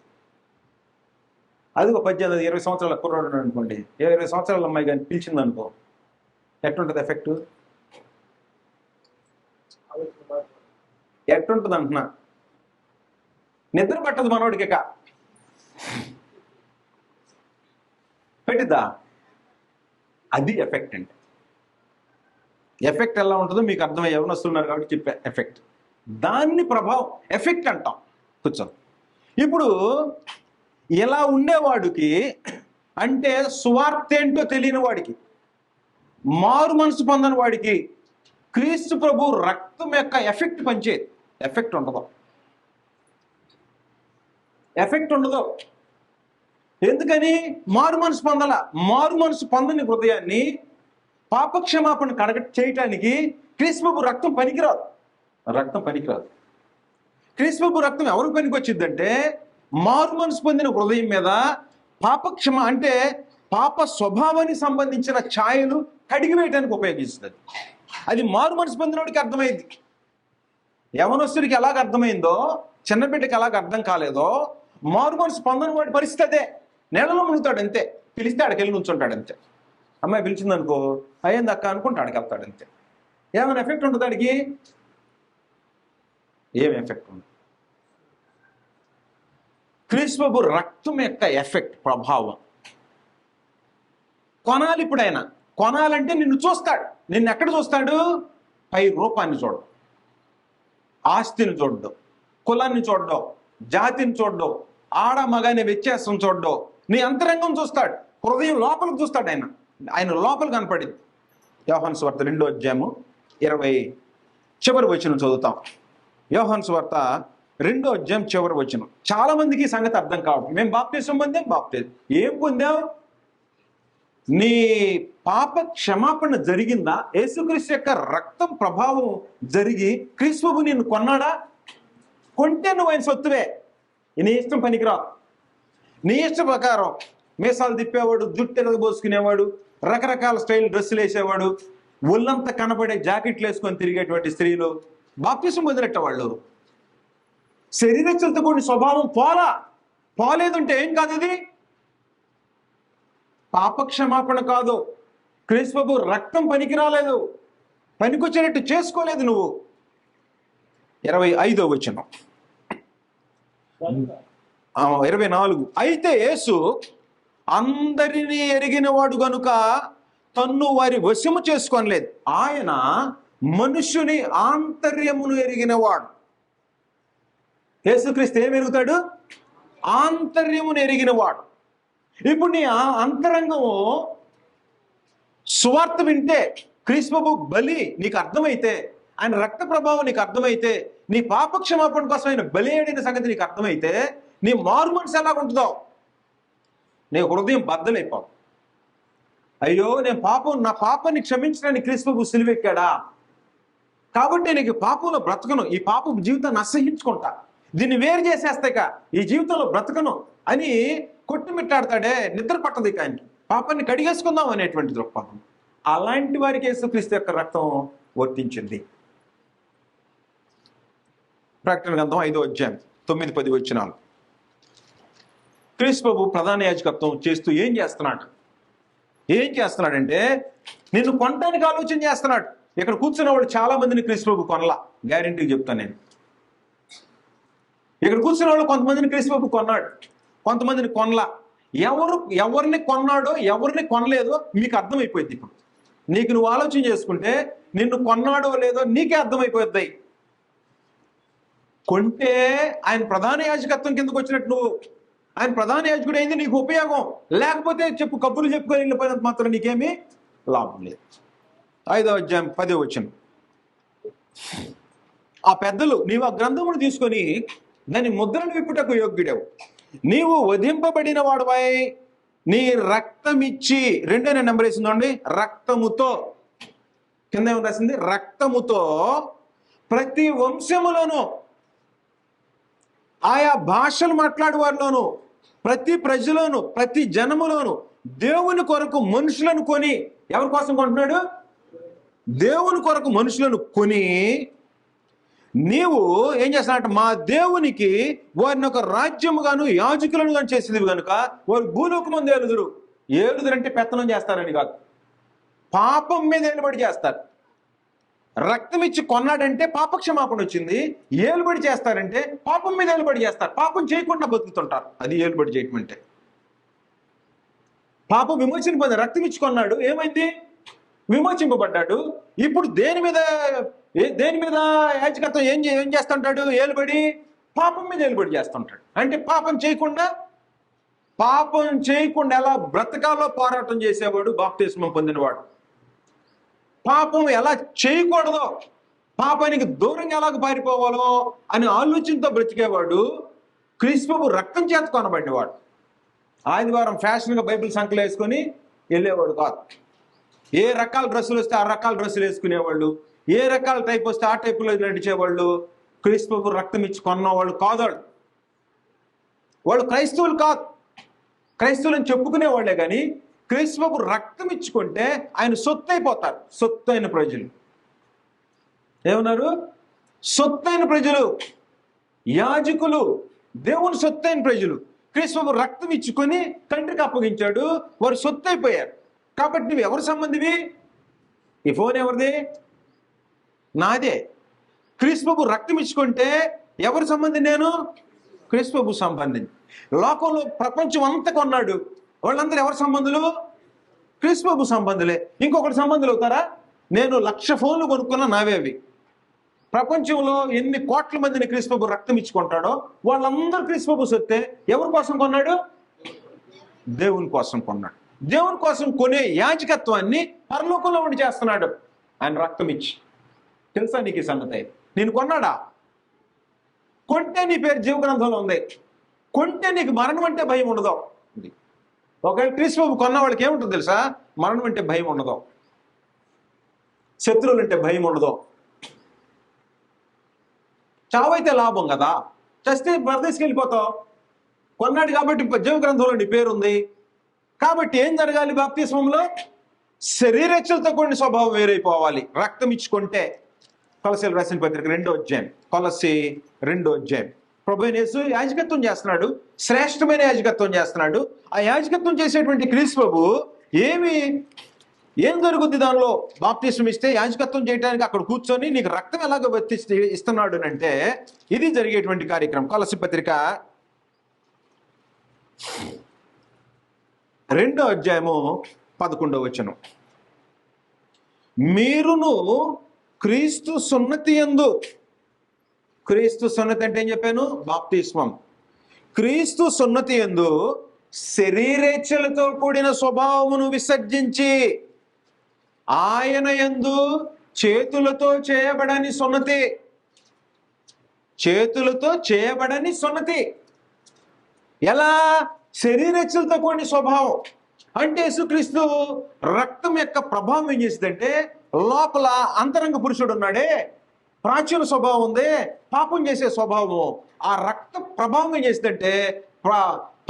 అది ఒక 18 20 సంవత్సరాల కుర్రాడు అనుకోండి, 20 సంవత్సరాల అమ్మాయి కానీ పిలిచిందనుకో, ఎట్లుంటుంది ఎఫెక్ట్, ఎట్లుంటుంది అంటున్నా, నిద్ర పట్టదు మనోడికి, పెట్టిద్దా, అది ఎఫెక్ట్ అంటే. ఎఫెక్ట్ ఎలా ఉంటుందో మీకు అర్థమయ్యే వస్తున్నారు కాబట్టి చెప్పే ఎఫెక్ట్, దాన్ని ప్రభావం ఎఫెక్ట్ అంటాం. కూర్చో. ఇప్పుడు ఇలా ఉండేవాడికి అంటే సువార్త ఏంటో తెలియని వాడికి, మారు మనసు పొందని వాడికి క్రీస్తు ప్రభు రక్తం యొక్క ఎఫెక్ట్ పనిచేయదు. ఎఫెక్ట్ ఉండదు. ఎందుకని, మారు మనసు పొందాల. మారు మనసు పొందని హృదయాన్ని పాపక్షమాపణ చేయటానికి క్రీస్తు ప్రభు రక్తం పనికిరాదు. క్రీస్తు ప్రభు రక్తం ఎవరికి పనికి వచ్చిందంటే మారు మనసు పొందిన హృదయం మీద పాపక్షమ అంటే పాప స్వభావానికి సంబంధించిన ఛాయలు కడిగివేయడానికి ఉపయోగిస్తుంది. అది మారు మనసు పొందినోడికి అర్థమైంది. యవనస్తుడికి ఎలాగ అర్థమైందో, చిన్నబిడ్డకి ఎలాగ అర్థం కాలేదో, మారు మనసు పొందని వాడి పరిస్థితి అదే. నేలలో మునుగుతాడు అంతే, పిలిస్తే ఆడికి వెళ్ళి నుంచుంటాడు అంతే. అమ్మాయి పిలిచిందనుకో, అయ్యింది అక్క అనుకుంటే ఆడికి వెళ్తాడు అంతే. ఏమైనా ఎఫెక్ట్ ఉంటుంది ఆడికి? ఏం ఎఫెక్ట్ ఉండదు. క్రీస్తు రక్తం యొక్క ఎఫెక్ట్, ప్రభావం. కొనాలి. ఇప్పుడు ఆయన కొనాలంటే నిన్ను చూస్తాడు. నిన్ను ఎక్కడ చూస్తాడు? పై రూపాన్ని చూడడం, ఆస్తిని చూడడం, కులాన్ని చూడడం, జాతిని చూడడం, ఆడ మగానే వ్యత్యాసం చూడడం, నీ అంతరంగం చూస్తాడు. హృదయం లోపలికి చూస్తాడు. ఆయన లోపల కనపడింది. యోహాను సువార్త 2వ అధ్యాయము 20 చివరి వచనం చదువుతాం. యోహాను సువార్త 2వ అధ్యాయం చివరి వచనం. చాలా మందికి ఈ సంగతి అర్థం కావట్లేదు. మేము బాప్తిసం పొందాం. బాప్తిసం ఏం పొందావు? నీ పాప క్షమాపణ జరిగిందా? యేసుక్రీస్తు యొక్క రక్తం ప్రభావం జరిగి క్రీస్తు నిన్ను కొన్నాడా? కొంటే నువ్వు ఆయన సొత్తువే. నీ ఇష్టం పనికిరా. నీ ఇష్ట ప్రకారం మీసాలు తిప్పేవాడు, జుట్టు ఎరగబోసుకునేవాడు, రకరకాల స్టైల్ డ్రెస్సులు వేసేవాడు, ఒళ్ళంతా కనబడే జాకెట్లు వేసుకొని తిరిగేటువంటి స్త్రీలు బాప్తిసం పొందినట్ట వాళ్ళు. శరీరచలతో కూడిన స్వభావం పోలేదుంటే ఏం కాదు అది? పాపక్షమాపణ కాదు. క్రీస్తు రక్తం పనికి రాలేదు, పనికొచ్చేటట్టు చేసుకోలేదు నువ్వు. 25వ వచనం, 24. అయితే యేసు అందరినీ ఎరిగినవాడు గనుక తన్ను వారి వశము చేసుకోనలేదు. ఆయన మనుష్యుని ఆంతర్యమును ఎరిగినవాడు. యేసుక్రీస్తు ఏం ఎరుగుతాడు? ఆంతర్యమును ఎరిగినవాడు. ఇప్పుడు నీ అంతరంగము సువార్త వింటే, క్రీస్తు బలి నీకు అర్థమైతే, ఆయన రక్త ప్రభావం నీకు అర్థమైతే, నీ పాపక్షమాపణ కోసం ఆయన బలి అడిగిన సంగతి నీకు అర్థమైతే, నీ మారు మనసు ఎలాగుంటుందో? నీ హృదయం బద్దలైపోవు. అయ్యో నా పాపాన్ని క్షమించడానికి క్రీస్తు సిలువెక్కాడా, కాబట్టి నేను పాపంలో బ్రతకను, ఈ పాపపు జీవితాన్ని అసహించుకుంటా, దీన్ని వేరు చేసేస్తాయిక, ఈ జీవితంలో బ్రతకను అని కొట్టుమిట్టాడతాడే, నిద్ర పట్టదు ఇక ఆయనకి. పాపాన్ని కడిగేసుకుందాం అనేటువంటి దృక్పథం. అలాంటి వారికి యేసుక్రీస్తు యొక్క రక్తం వర్తించింది. ప్రకటన గ్రంథం 5వ అధ్యాయం 9-10 వచనాలు. క్రీస్తు ప్రభు ప్రధాన యాజకత్వం చేస్తూ ఏం చేస్తున్నాడంటే నిన్ను కొనడానికి ఆలోచన చేస్తున్నాడు. ఇక్కడ కూర్చున్న వాళ్ళు చాలా మందిని క్రీస్తు ప్రభు కొనలా, గ్యారెంటీకి చెప్తాను నేను. ఇక్కడ కూర్చున్న వాళ్ళు కొంతమందిని క్రీస్తు ప్రభు కొన్నాడు, కొంతమందిని కొనలా. ఎవరిని కొన్నాడో ఎవరిని కొనలేదో మీకు అర్థమైపోయింది. ఇప్పుడు నీకు నువ్వు ఆలోచన చేసుకుంటే నిన్ను కొన్నాడో లేదో నీకే అర్థమైపోద్ది. కొంటే ఆయన ప్రధాన యాజకత్వం కిందకు వచ్చినట్టు నువ్వు, ఆయన ప్రధాన యాజకుడు అయింది నీకు ఉపయోగం, లేకపోతే కబుర్లు చెప్పుకొని వెళ్ళిపోయినంత మాత్రం నీకేమీ లాభం లేదు. 5వ అధ్యాయం 10వ వచనం. ఆ పెద్దలు, నీవు ఆ గ్రంథమును తీసుకొని దాని ముద్రను విప్పుటకు యోగ్యుడవు, నీవు వధింపబడిన వాడువై నీ రక్తమిచ్చి, 2వ నెంబర్ వేసిందండి, రక్తముతో, కింద ఏమని రాసింది? రక్తముతో ప్రతి వంశములోను, ఆయా భాషలు మాట్లాడే వారిలోను, ప్రతి ప్రజలోను, ప్రతి జనములోను దేవుని కొరకు మనుషులను కొని, ఎవరి కోసం కొంటున్నాడు? దేవుని కొరకు మనుషులను కొని నీవు ఏం చేస్తున్నావు? మా దేవునికి వారిని ఒక రాజ్యముగాను యాజకులను గాను చేసేది కనుక వారు భూలోకమందు ఏలుదురు. ఏలుదురంటే పెత్తనం చేస్తారని కాదు, పాపం మీద ఏలుబడి చేస్తారు. రక్తం ఇచ్చి కొన్నాడంటే పాపక్షమాపణ వచ్చింది. ఏలుబడి చేస్తారంటే పాపం మీద ఏలుబడి చేస్తారు, పాపం చేయకుండా బతుకుతుంటారు. అది ఏలుబడి చేయటం అంటే. పాపం విమోచన పొంది రక్తం ఇచ్చి కొన్నాడు, ఏమైంది? విమోచింపబడ్డాడు. ఇప్పుడు దేని మీద యాజకత్వం ఏం చేస్తుంటాడు? ఏలుబడి, పాపం మీద ఏలుబడి చేస్తుంటాడు. అంటే పాపం చేయకుండా ఎలా బ్రతకాలో పోరాటం చేసేవాడు బాప్తిస్మం పొందినవాడు. పాపం ఎలా చేయకూడదో, పాపానికి దూరంగా ఎలాగ పారిపోవాలో అని ఆలోచనతో బ్రతికేవాడు క్రీస్తు రక్తం చేత కొనబడినవాడు. ఆదివారం ఫ్యాషన్గా బైబిల్ సంకలు వేసుకొని వెళ్ళేవాడు కాదు. ఏ రకాల డ్రెస్సులు వస్తే ఆ రకాల డ్రెస్సులు వేసుకునేవాళ్ళు, ఏ రకాల టైప్ వస్తే ఆ టైపులో నడిచేవాళ్ళు. క్రీస్తు రక్తం ఇచ్చి కొన్నవాళ్ళు కాదు వాళ్ళు క్రైస్తవులు కాదు, క్రైస్తవులని చెప్పుకునేవాళ్లే. కానీ క్రీస్తు రక్తం ఇచ్చుకుంటే ఆయన సొత్తు అయిపోతారు. సొత్తు అయిన ప్రజలు ఏమన్నారు? సొత్తు అయిన ప్రజలు, యాజకులు, దేవుని సొత్తు అయిన ప్రజలు. క్రీస్తు రక్తం ఇచ్చుకొని తండ్రికి అప్పగించాడు, వారు సొత్తు అయిపోయారు. కాబట్టి నువ్వు ఎవరి సంబంధివి? ఈ ఫోన్ ఎవరిది? నాదే. క్రీస్తు రక్తం ఇచ్చుకుంటే ఎవరి సంబంధి? నేను క్రీస్తు ప్రభు సంబంధించి. లోకంలో ప్రపంచం అంతా కొన్నాడు, వాళ్ళందరూ ఎవరి సంబంధులు? క్రీస్తు ప్రభు సంబంధులే. ఇంకొకటి సంబంధులు అవుతారా? నేను 1,00,000 ఫోన్లు కొనుక్కున్నా, నావే అవి. ప్రపంచంలో ఎన్ని కోట్ల మందిని క్రీస్తు ప్రభు రక్తం ఇచ్చుకుంటాడో వాళ్ళందరూ క్రీస్తు ప్రభు సొత్తే. ఎవరి కోసం కొన్నాడు? దేవుని కోసం కొన్నాడు. దేవుని కోసం కొనే యాజకత్వాన్ని పరలోకంలో ఉండి చేస్తున్నాడు ఆయన రక్తం ఇచ్చి. తెలుసా నీకు ఈ సంగతి? నేను కొన్నాడా? కొంటే నీ పేరు జీవ గ్రంథంలో ఉంది. కొంటే నీకు మరణం అంటే భయం ఉండదు. ఒకవేళ క్రీస్తు ప్రభు కొన్న వాళ్ళకి ఏముంటుంది తెలుసా? మరణం అంటే భయం ఉండదు, శత్రువులు అంటే భయం ఉండదు. చావైతే లాభం కదా, చస్తే పరదేశికి వెళ్ళిపోతావు. కొన్నాడు కాబట్టి జీవ గ్రంథంలో నీ పేరుంది. కాబట్టి ఏం జరగాలి? బాప్తిస్మంలో శరీరేచ్ఛలతో కూడిన స్వభావం వేరైపోవాలి రక్తం ఇచ్చుకుంటే. కొలస్సీయులకు రాసిన పత్రిక 2వ అధ్యాయం, కొలస్సీ 2వ అధ్యాయం. ప్రభువైన యేసు యాజకత్వం చేస్తున్నాడు, శ్రేష్టమైన యాజకత్వం చేస్తున్నాడు. ఆ యాజకత్వం చేసేటువంటి క్రీస్తు ప్రభు ఏం జరుగుద్ది దానిలో? బాప్తిస్మం ఇస్తే యాజకత్వం చేయడానికి అక్కడ కూర్చొని నీకు రక్తం ఎలాగ ఇస్తున్నాడు అంటే ఇది జరిగేటువంటి కార్యక్రమం. కొలస్సీ పత్రిక 2వ అధ్యాయము 11వ వచనం. మీరును క్రీస్తు సున్నతి యందు, క్రీస్తు సున్నతి అంటే ఏం చెప్పాను? బాప్తిస్మం. క్రీస్తు సున్నతి యందు శరీరేచ్ఛలతో కూడిన స్వభావమును విసర్జించి ఆయన యందు చేతులతో చేయబడని సున్నతి, చేతులతో చేయబడని సున్నతి. ఎలా? శరీరేచ్ఛలతో కూడిన స్వభావం అంటే యేసుక్రీస్తు రక్తం యొక్క ప్రభావం ఏం చేసిందంటే, లోపల అంతరంగ పురుషుడు ఉన్నాడే, ప్రాచీన స్వభావం ఉంది, పాపం చేసే స్వభావము. ఆ రక్త ప్రభావం ఏం చేసిందంటే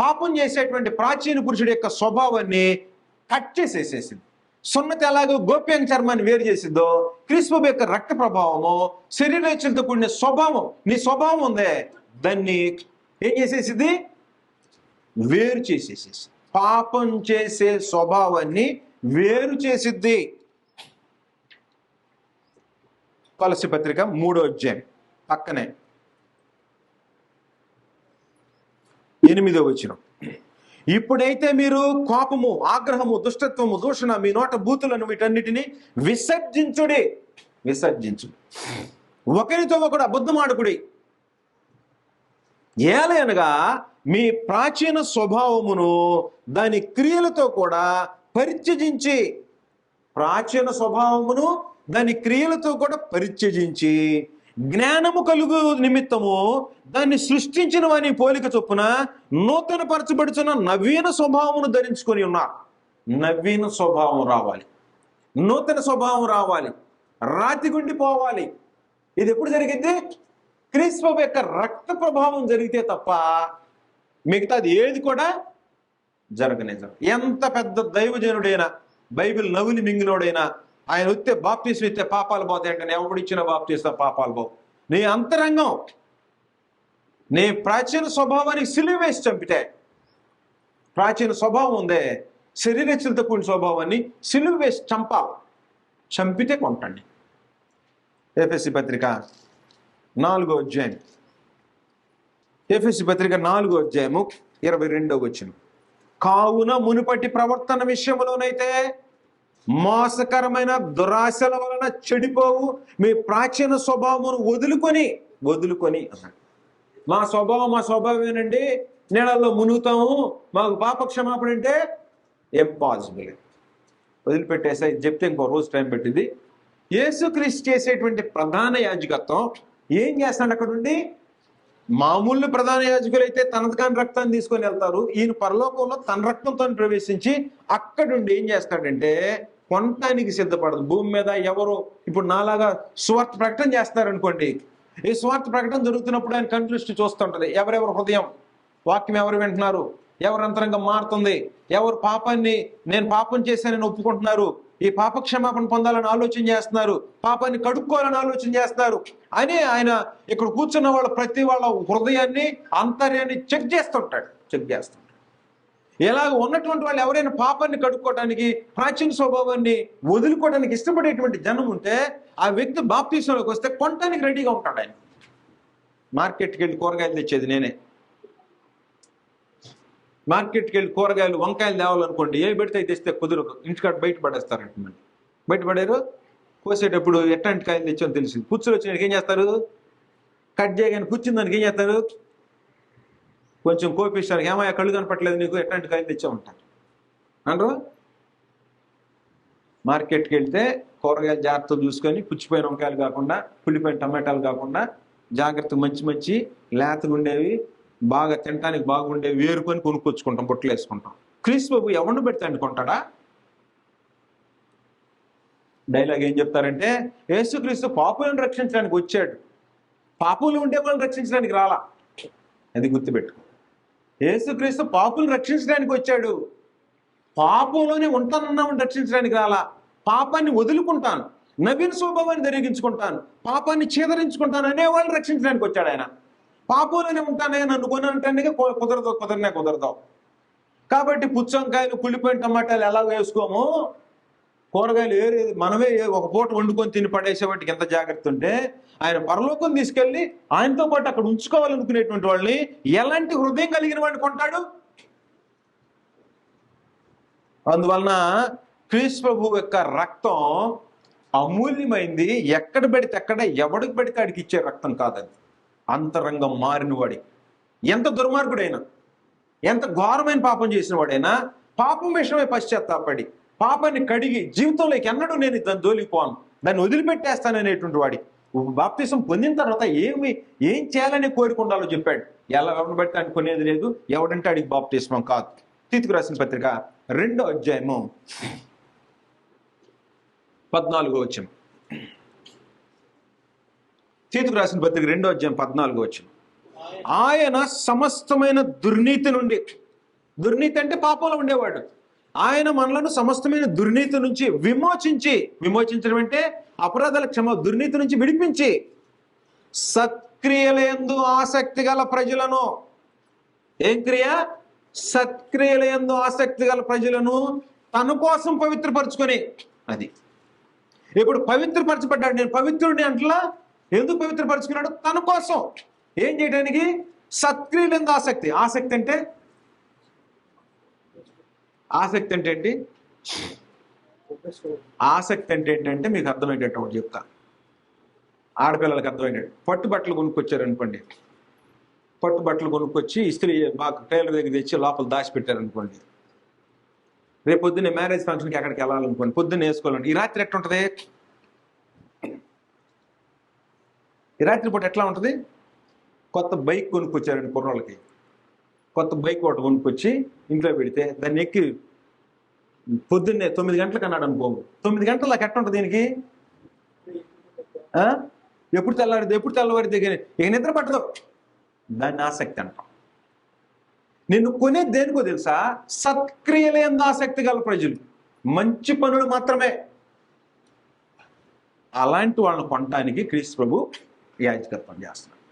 పాపం చేసేటువంటి ప్రాచీన పురుషుడి యొక్క స్వభావాన్ని కట్ చేసేసేసింది. సున్నతి ఎలాగో గోప్యాంగ చర్మాన్ని వేరు చేసిందో, క్రీస్తు యొక్క రక్త ప్రభావము శరీరేచ్ఛలతో కూడిన స్వభావం, నీ స్వభావం ఉందే, దాన్ని ఏం చేసేసింది? వేరు చేసేసేసి పాపం చేసే స్వభావాన్ని వేరు చేసిద్ది. కొలస్సీ పత్రిక 3వ అధ్యాయం పక్కనే 8వ వచనం. ఇప్పుడైతే మీరు కోపము, ఆగ్రహము, దుష్టత్వము, దూషణ, మీ నోట బూతులను వీటన్నిటిని విసర్జించుడి. ఒకరితో ఒకడు అబద్ధమాడుకుడి. ఏలయనగా మీ ప్రాచీన స్వభావమును దాని క్రియలతో కూడా పరిత్యజించి, ప్రాచీన స్వభావమును దాని క్రియలతో కూడా పరిత్యజించి జ్ఞానము కలుగు నిమిత్తము దాన్ని సృష్టించిన వాని పోలిక చొప్పున నూతన పరచబడుచున్న నవీన స్వభావమును ధరించుకొని ఉన్నారు. నవీన స్వభావం రావాలి, నూతన స్వభావం రావాలి, రాతిగుండి పోవాలి. ఇది ఎప్పుడు జరిగింది? క్రీస్తు యొక్క రక్త ప్రభావం జరిగితే తప్ప మిగతాది ఏది కూడా జరగలేదు. ఎంత పెద్ద దైవజనుడైనా, బైబిల్ నవ్వుని మింగినోడైనా, ఆయన వస్తే బాప్తిస్మం ఇస్తే పాపాలు పోతాయంటే ఎవడు ఇచ్చిన బాప్తిస్మం పాపాలు పోవు. నీ అంతరంగం, నీ ప్రాచీన స్వభావానికి సిలువ వేసి చంపితే, ప్రాచీన స్వభావం ఉందే శరీరేచ్ఛలతో కూడిన స్వభావాన్ని సిలువ వేసి చంపితే కొంటండి. ఎఫెసీ పత్రిక 4వ అధ్యాయం, ఎఫెసీ పత్రిక 4వ అధ్యాయము 22వ వచనం. కావున మునుపటి ప్రవర్తన విషయంలోనైతే మోసకరమైన దురాశల వలన చెడిపోవు మీ ప్రాచీన స్వభావమును వదులుకొని అన్నాడు. మా స్వభావం ఏనండి, నీళ్ళల్లో మునుగుతాము, మాకు పాప క్షమాపణ అంటే ఇంపాసిబుల్. వదిలిపెట్టేసా. చెప్తే ఇంకో రోజు టైం పెట్టింది. యేసుక్రీస్తు చేసేటువంటి ప్రధాన యాజకత్వం ఏం చేస్తాడు? అక్కడ ఉండి మామూలు ప్రధాన యాజకులు అయితే తనది కాని రక్తాన్ని తీసుకొని వెళ్తారు. ఈయన పరలోకంలో తన రక్తంతో ప్రవేశించి అక్కడుండి ఏం చేస్తాడంటే కొనటానికి సిద్ధపడదు. భూమి మీద ఎవరు ఇప్పుడు నాలాగా స్వార్థ ప్రకటన చేస్తారనుకోండి, ఈ స్వార్థ ప్రకటన జరుగుతున్నప్పుడు ఆయన కనుదృష్టి చూస్తుంటది. ఎవరెవరు హృదయం, వాక్యం ఎవరు వింటున్నారు, ఎవరు అంతరంగం మారుతుంది, ఎవరు పాపాన్ని నేను పాపం చేశానని ఒప్పుకుంటున్నారు, ఈ పాప క్షమాపణ పొందాలని ఆలోచన చేస్తున్నారు, పాపాన్ని కడుక్కోవాలని ఆలోచన చేస్తున్నారు అని ఆయన ఇక్కడ కూర్చున్న వాళ్ళ ప్రతి వాళ్ళ హృదయాన్ని, అంతర్యాన్ని చెక్ చేస్తుంటాడు. ఇలాగ ఉన్నటువంటి వాళ్ళు ఎవరైనా పాపాన్ని కడుక్కోవడానికి, ప్రాచీన స్వభావాన్ని వదులుకోవడానికి ఇష్టపడేటువంటి జనం ఉంటే ఆ వ్యక్తి బాప్తిస్మంలోకి వస్తే కొనటానికి రెడీగా ఉంటాడు. ఆయన మార్కెట్కి వెళ్ళి కూరగాయలు తెచ్చేది నేనే, మార్కెట్కి వెళ్ళి కూరగాయలు వంకాయలు తేవాలనుకోండి, ఏ పెడితే తెస్తే కుదరదు, ఇంటికాడ బయట పడేస్తారంట. మళ్ళీ బయట పడారు, కోసేటప్పుడు ఎట్లాంటి కాయలు తెచ్చామో తెలిసింది. పుచ్చులు వచ్చిన ఏం చేస్తారు, కట్ చేయగానే పుచ్చింది దానికి ఏం చేస్తారు, కొంచెం కోపిస్తారు, ఏమయ్యా కళ్ళు కనపట్లేదు నీకు, ఎట్లాంటి కాయలు తెచ్చామంటారు అనరు. మార్కెట్కి వెళ్తే కూరగాయలు జాగ్రత్తగా చూసుకొని, పుచ్చిపోయిన వంకాయలు కాకుండా, పులిపోయిన టమాటాలు కాకుండా జాగ్రత్తగా మంచి మంచి లేతగా ఉండేవి, బాగా తినడానికి బాగుండేవి వేరుకొని కొనుక్కొచ్చుకుంటాం, బొట్టలు వేసుకుంటాం. క్రీస్తు బాబు ఎవరిని పెడితే అనుకుంటాడా? డైలాగ్ ఏం చెప్తారంటే, యేసుక్రీస్తు పాపులను రక్షించడానికి వచ్చాడు, పాపులు ఉండే వాళ్ళని రక్షించడానికి రాలా. అది గుర్తుపెట్టుకో. యేసుక్రీస్తు పాపులను రక్షించడానికి వచ్చాడు, పాపంలోనే ఉంటానన్నామని రక్షించడానికి రాలా. పాపాన్ని వదులుకుంటాను, నవీన స్వభావాన్ని ధరించుకుంటాను, పాపాన్ని ఛేదరించుకుంటాను అనేవాళ్ళని రక్షించడానికి వచ్చాడు ఆయన. పాపంలోనే ఉంటానే నన్ను కొనంటే కుదరదు. కాబట్టి పుచ్చంకాయలు కుళ్ళిపోయిన టమాటాలు ఎలా వేసుకోమో, కూరగాయలు మనమే ఒక పూట వండుకొని తిని పడేసేవాటికి ఎంత జాగ్రత్త ఉంటే, ఆయన పరలోకం తీసుకెళ్ళి ఆయనతో పాటు అక్కడ ఉంచుకోవాలనుకునేటువంటి వాళ్ళని ఎలాంటి హృదయం కలిగిన వాడిని కొంటాడు? అందువలన క్రీస్తు ప్రభువు యొక్క రక్తం అమూల్యమైంది. ఎక్కడ పెడితే అక్కడ, ఎవడికి పెడితే ఆడికి ఇచ్చే రక్తం కాదది. అంతరంగం మారిన వాడి, ఎంత దుర్మార్గుడైనా, ఎంత ఘోరమైన పాపం చేసిన వాడైనా, పాపం విషయమై పశ్చాత్తాపడి పాపాన్ని కడిగి జీవితంలోకి ఎన్నడూ నేను దాన్ని దోలిపోను, దాన్ని వదిలిపెట్టేస్తాననేటువంటి వాడి బాప్తిసం పొందిన తర్వాత ఏం చేయాలని కోరుకుండాలో చెప్పాడు. ఎలా ఎవరిని బట్టి అనుకునేది లేదు, ఎవడంటే ఆడికి బాప్తిస్మం కాదు. తీతుకు రాసిన పత్రిక 2వ అధ్యాయము 14వ వచనం. తీతుకు రాసిన పత్రిక 2వ అధ్యాయం 14వ వచనం. ఆయన సమస్తమైన దుర్నీతి నుండి, దుర్నీతి అంటే పాపంలో ఉండేవాడు, ఆయన మనలను సమస్తమైన దుర్నీతి నుంచి విమోచించడం అంటే అపరాధాల దుర్నీతి నుంచి విడిపించి, సత్క్రియలందు ఆసక్తి గల ప్రజలను, ఏం క్రియ? సత్క్రియలందు ఆసక్తి గల ప్రజలను తన కోసం పవిత్రపరచుకొని. అది ఇప్పుడు పవిత్రపరచబడ్డాడు. నేను పవిత్రుడిని అంటలా. ఎందుకు పవిత్రపరచుకున్నాడు? తన కోసం. ఏం చేయడానికి? సత్క్రియలందు ఆసక్తి. ఆసక్తి అంటే ఏంటి? ఆసక్తి అంటే ఏంటంటే మీకు అర్థమయ్యేటట్టు ఒకటి చెప్తా, ఆడపిల్లలకు అర్థమయ్యేటట్టు. పట్టుబట్టలు కొనుక్కొచ్చారనుకోండి, పట్టుబట్టలు కొనుక్కొచ్చి ఇస్త్రీ బాగా టైలర్ దగ్గర తెచ్చి లోపల దాచిపెట్టారనుకోండి, రేపు పొద్దున్నే మ్యారేజ్ ఫంక్షన్కి ఎక్కడికి వెళ్ళాలనుకోండి, పొద్దున్న వేసుకోవాలండి. ఈ రాత్రి ఎట్లా ఉంటుంది? ఈ రాత్రి పూట ఎట్లా ఉంటుంది? కొత్త బైక్ కొనుక్కొచ్చారండి కుర్రోళ్ళకి, కొత్త బైక్ ఒకటి కొనుక్కొచ్చి ఇంట్లో పెడితే దాన్ని ఎక్కి పొద్దున్నే 9 గంటలకు అన్నాడు అనుకో, 9 గంటల దాకా ఎట్లా ఉంటుంది దీనికి? ఎప్పుడు తెల్లవారితే ఇక నిద్ర పట్టదు. దాన్ని ఆసక్తి అంటాం. నిన్ను కొనేది దేనికో తెలుసా? సత్క్రియలందు ఆసక్తి గల ప్రజలు, మంచి పనులు మాత్రమే. అలాంటి వాళ్ళని కొనటానికి క్రీస్తు ప్రభు యాజకత్వం చేస్తున్నాడు.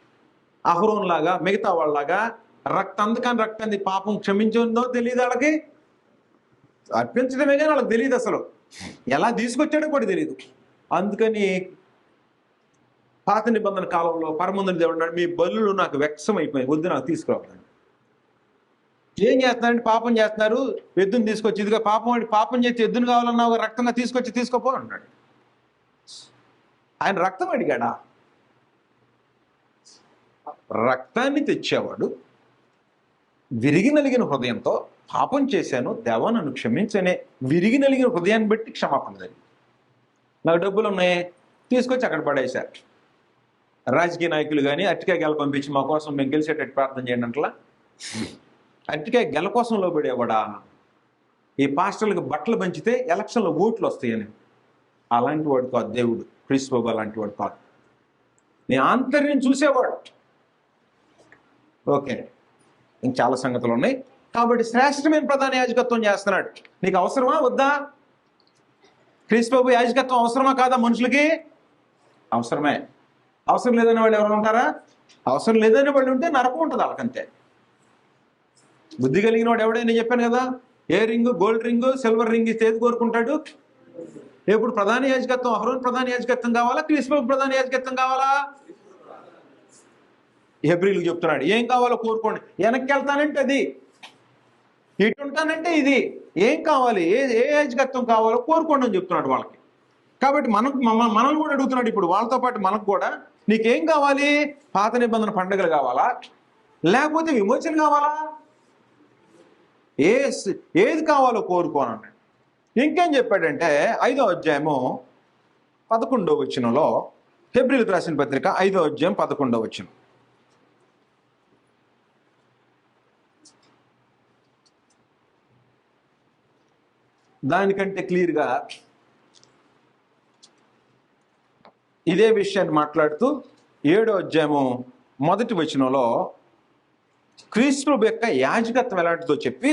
అహరోన్ లాగా, మిగతా వాళ్ళలాగా రక్తాన్ని పాపం క్షమించిందో తెలియదు వాళ్ళకి, అర్పించడమే కానీ వాళ్ళకి తెలియదు, అసలు ఎలా తీసుకొచ్చాడో కూడా తెలియదు. అందుకని పాత నిబంధన కాలంలో పరమందుని దేవుడు, మీ బలులు నాకు వ్యక్తం అయిపోయి, వద్దు నాకు తీసుకురావద్దండి. ఏం చేస్తున్నారంటే పాపం చేస్తున్నారు, ఎద్దును తీసుకొచ్చి, ఇదిగా పాపం చేసి ఎద్దును కావాలన్నావు, రక్తంగా తీసుకొచ్చి తీసుకోపో అన్నాడు. ఆయన రక్తం అడిగాడా? రక్తాన్ని తెచ్చేవాడు విరిగి నలిగిన హృదయంతో, పాపం చేశాను దేవా నన్ను క్షమించనే విరిగి నలిగిన హృదయాన్ని బట్టి క్షమాపణ జరిగింది. నాకు డబ్బులు ఉన్నాయి, తీసుకొచ్చి అక్కడ పడేశారు. రాజకీయ నాయకులు కానీ అరటికాయ గెల పంపించి మా కోసం మేము గెలిచేటట్టు ప్రార్థన చేయండి అంటలా. అరటికాయ గెల కోసం లోబడేవాడా? ఈ పాస్టర్లకు బట్టలు పంచితే ఎలక్షన్లో ఓట్లు వస్తాయని. అలాంటి వాడు కాదు దేవుడు. క్రీస్తు బాబు అలాంటి వాడు కాదు. నీ ఆంతర్యం చూసేవాడు. ఓకే, ఇంక చాలా సంగతులు ఉన్నాయి. కాబట్టి శ్రేష్టమైన ప్రధాన యాజకత్వం చేస్తున్నాడు. నీకు అవసరమా వద్దా? క్రీస్తు బాబు యాజకత్వం అవసరమా కాదా? మనుషులకి అవసరమే. అవసరం లేదని వాళ్ళు ఎవరు ఉంటారా? అవసరం లేదని వాళ్ళు ఉంటే నరకం ఉంటుంది వాళ్ళకంతే. బుద్ధి కలిగిన వాడు ఎవడైనా చెప్పాను కదా, ఏ ring, gold ring, silver ring ఇస్తే ఏది కోరుకుంటాడు? ఎప్పుడు ప్రధాన యాజకత్వం, అహరోను ప్రధాన యాజకత్వం కావాలా, క్రీస్తు బాబు ప్రధాన యాజకత్వం కావాలా? హెబ్రీలకు చెప్తున్నాడు ఏం కావాలో కోరుకోండి. వెనక్కి వెళ్తానంటే అది ఇటు ఉంటానంటే ఇది ఏం కావాలి, ఏ యాజకత్వం కావాలో కోరుకోండి అని చెప్తున్నాడు వాళ్ళకి. కాబట్టి మనల్ని కూడా అడుగుతున్నాడు ఇప్పుడు వాళ్ళతో పాటు మనకు కూడా, నీకేం కావాలి? పాత నిబంధన పండుగలు కావాలా, లేకపోతే విమోచన కావాలా? ఏది కావాలో కోరుకోనండి. ఇంకేం చెప్పాడంటే 5వ అధ్యాయము 11వ వచనంలో, హెబ్రీయులకు రాసిన పత్రిక 5వ అధ్యాయం 11వ వచనం. దానికంటే క్లియర్గా ఇదే విషయాన్ని మాట్లాడుతూ 7వ అధ్యాయము 1వ వచనంలో క్రీస్తు యొక్క యాజకత్వం ఎలాంటిదో చెప్పి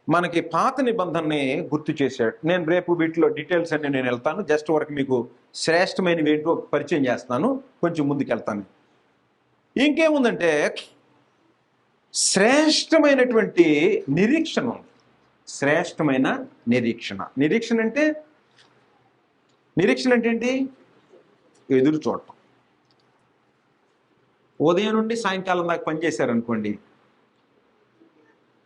మనకి పాత నిబంధనని గుర్తు చేశాడు. నేను రేపు వీటిలో డీటెయిల్స్ అన్ని నేను వెళ్తాను. జస్ట్ వరకు మీకు శ్రేష్టమైనవి ఏంటో పరిచయం చేస్తాను, కొంచెం ముందుకు వెళ్తాను. ఇంకేముందంటే శ్రేష్టమైనటువంటి నిరీక్షణ ఉంది. శ్రేష్టమైన నిరీక్షణ అంటే ఏంటి? ఎదురు చూడటం. ఉదయం నుండి సాయంకాలం దాకా పనిచేశారనుకోండి,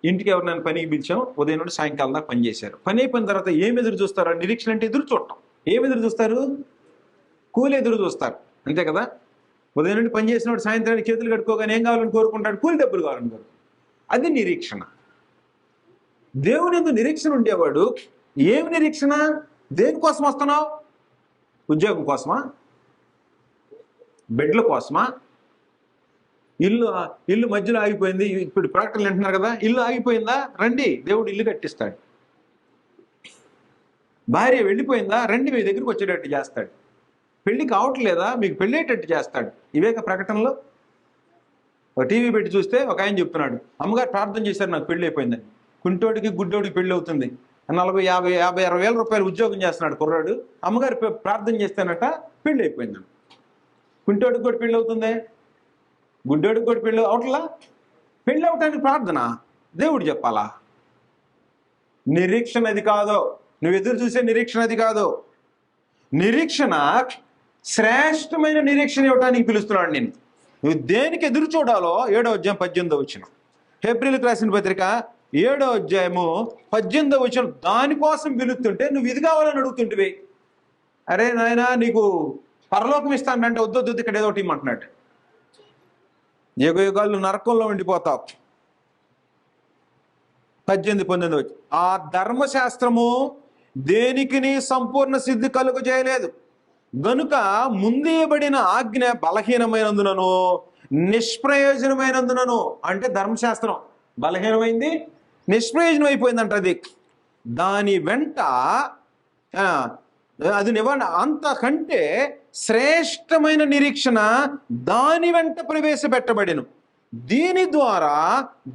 ఇంటికి ఎవరినైనా పనికి పిలిచాం, ఉదయం నుండి సాయంకాలం దాకా పనిచేశారు. పని అయిపోయిన తర్వాత ఏం ఎదురు చూస్తారు? నిరీక్షణ అంటే ఎదురు చూడటం. ఏం ఎదురు చూస్తారు? కూలి ఎదురు చూస్తారు, అంతే కదా? ఉదయం నుండి పని చేసినప్పుడు సాయంత్రానికి చేతులు కట్టుకోగానే ఏం కావాలని కోరుకుంటాడు? కూలి డబ్బులు కావాలని కోరుకుంటాడు. అది నిరీక్షణ. దేవుని యందు నిరీక్షణ ఉండేవాడు. ఏమి నిరీక్షణ? దేనికోసం వస్తున్నావు? ఉద్యోగం కోసమా? బెడ్ల కోసమా? ఇల్లు మధ్యలో ఆగిపోయింది, ఇప్పుడు ప్రకటనలు వింటున్నారు కదా, ఇల్లు ఆగిపోయిందా? రండి, దేవుడు ఇల్లు కట్టిస్తాడు. భార్య వెళ్ళిపోయిందా? రండి, మీ దగ్గరికి వచ్చేటట్టు చేస్తాడు. పెళ్లి కావట్లేదా? మీకు పెళ్ళేటట్టు చేస్తాడు. ఇవేక ప్రకటనలో. ఒక టీవీ పెట్టి చూస్తే ఒక ఆయన చెప్తున్నాడు, అమ్మగారు ప్రార్థన చేశారు, నాకు పెళ్ళి అయిపోయిందని. కుంటోడికి గుడ్డోడికి పెళ్ళి అవుతుంది. 40, 50, 60 వేల రూపాయలు ఉద్యోగం చేస్తున్నాడు కుర్రాడు. అమ్మగారు ప్రార్థన చేస్తానట, పెళ్ళి అయిపోయిందని. కుంటోడికి కూడా పెళ్ళి అవుతుంది, గుడ్డోడికి కూడా పెళ్ళి అవట్లా. పెళ్ళి అవటానికి ప్రార్థన దేవుడు చెప్పాలా? నిరీక్షణ అది కాదు. నువ్వు ఎదురు చూసే నిరీక్షణ అది కాదు. నిరీక్షణ శ్రేష్టమైన నిరీక్షణ ఇవ్వటానికి పిలుస్తున్నాడు నేను. నువ్వు దేనికి ఎదురు చూడాలో 7వ అధ్యాయం 18వ వచనం. హెబ్రీయులకు రాసిన పత్రిక 7వ అధ్యాయము 18వ వచనం. దానికోసం పిలుస్తుంటే నువ్వు ఇది కావాలని అడుగుతుంటివి. అరే నాయన, నీకు పరలోకం ఇస్తానంటే వద్దొద్దు, ఇక్కడ ఏదో ఒకటి ఇమ్మంటున్నాడు. యుగాలు నరకంలో ఉండిపోతావు. 18, 19 వచ్చి, ఆ ధర్మశాస్త్రము దేనికిని సంపూర్ణ సిద్ధి కలుగు చేయలేదు గనుక ముందేయబడిన ఆజ్ఞ బలహీనమైనందునను నిష్ప్రయోజనమైనందునను. అంటే ధర్మశాస్త్రం బలహీనమైంది, నిష్ప్రయోజనం అయిపోయిందంట. అది దాని వెంట అది అంతకంటే శ్రేష్టమైన నిరీక్షణ దాని వెంట ప్రవేశపెట్టబడిను. దీని ద్వారా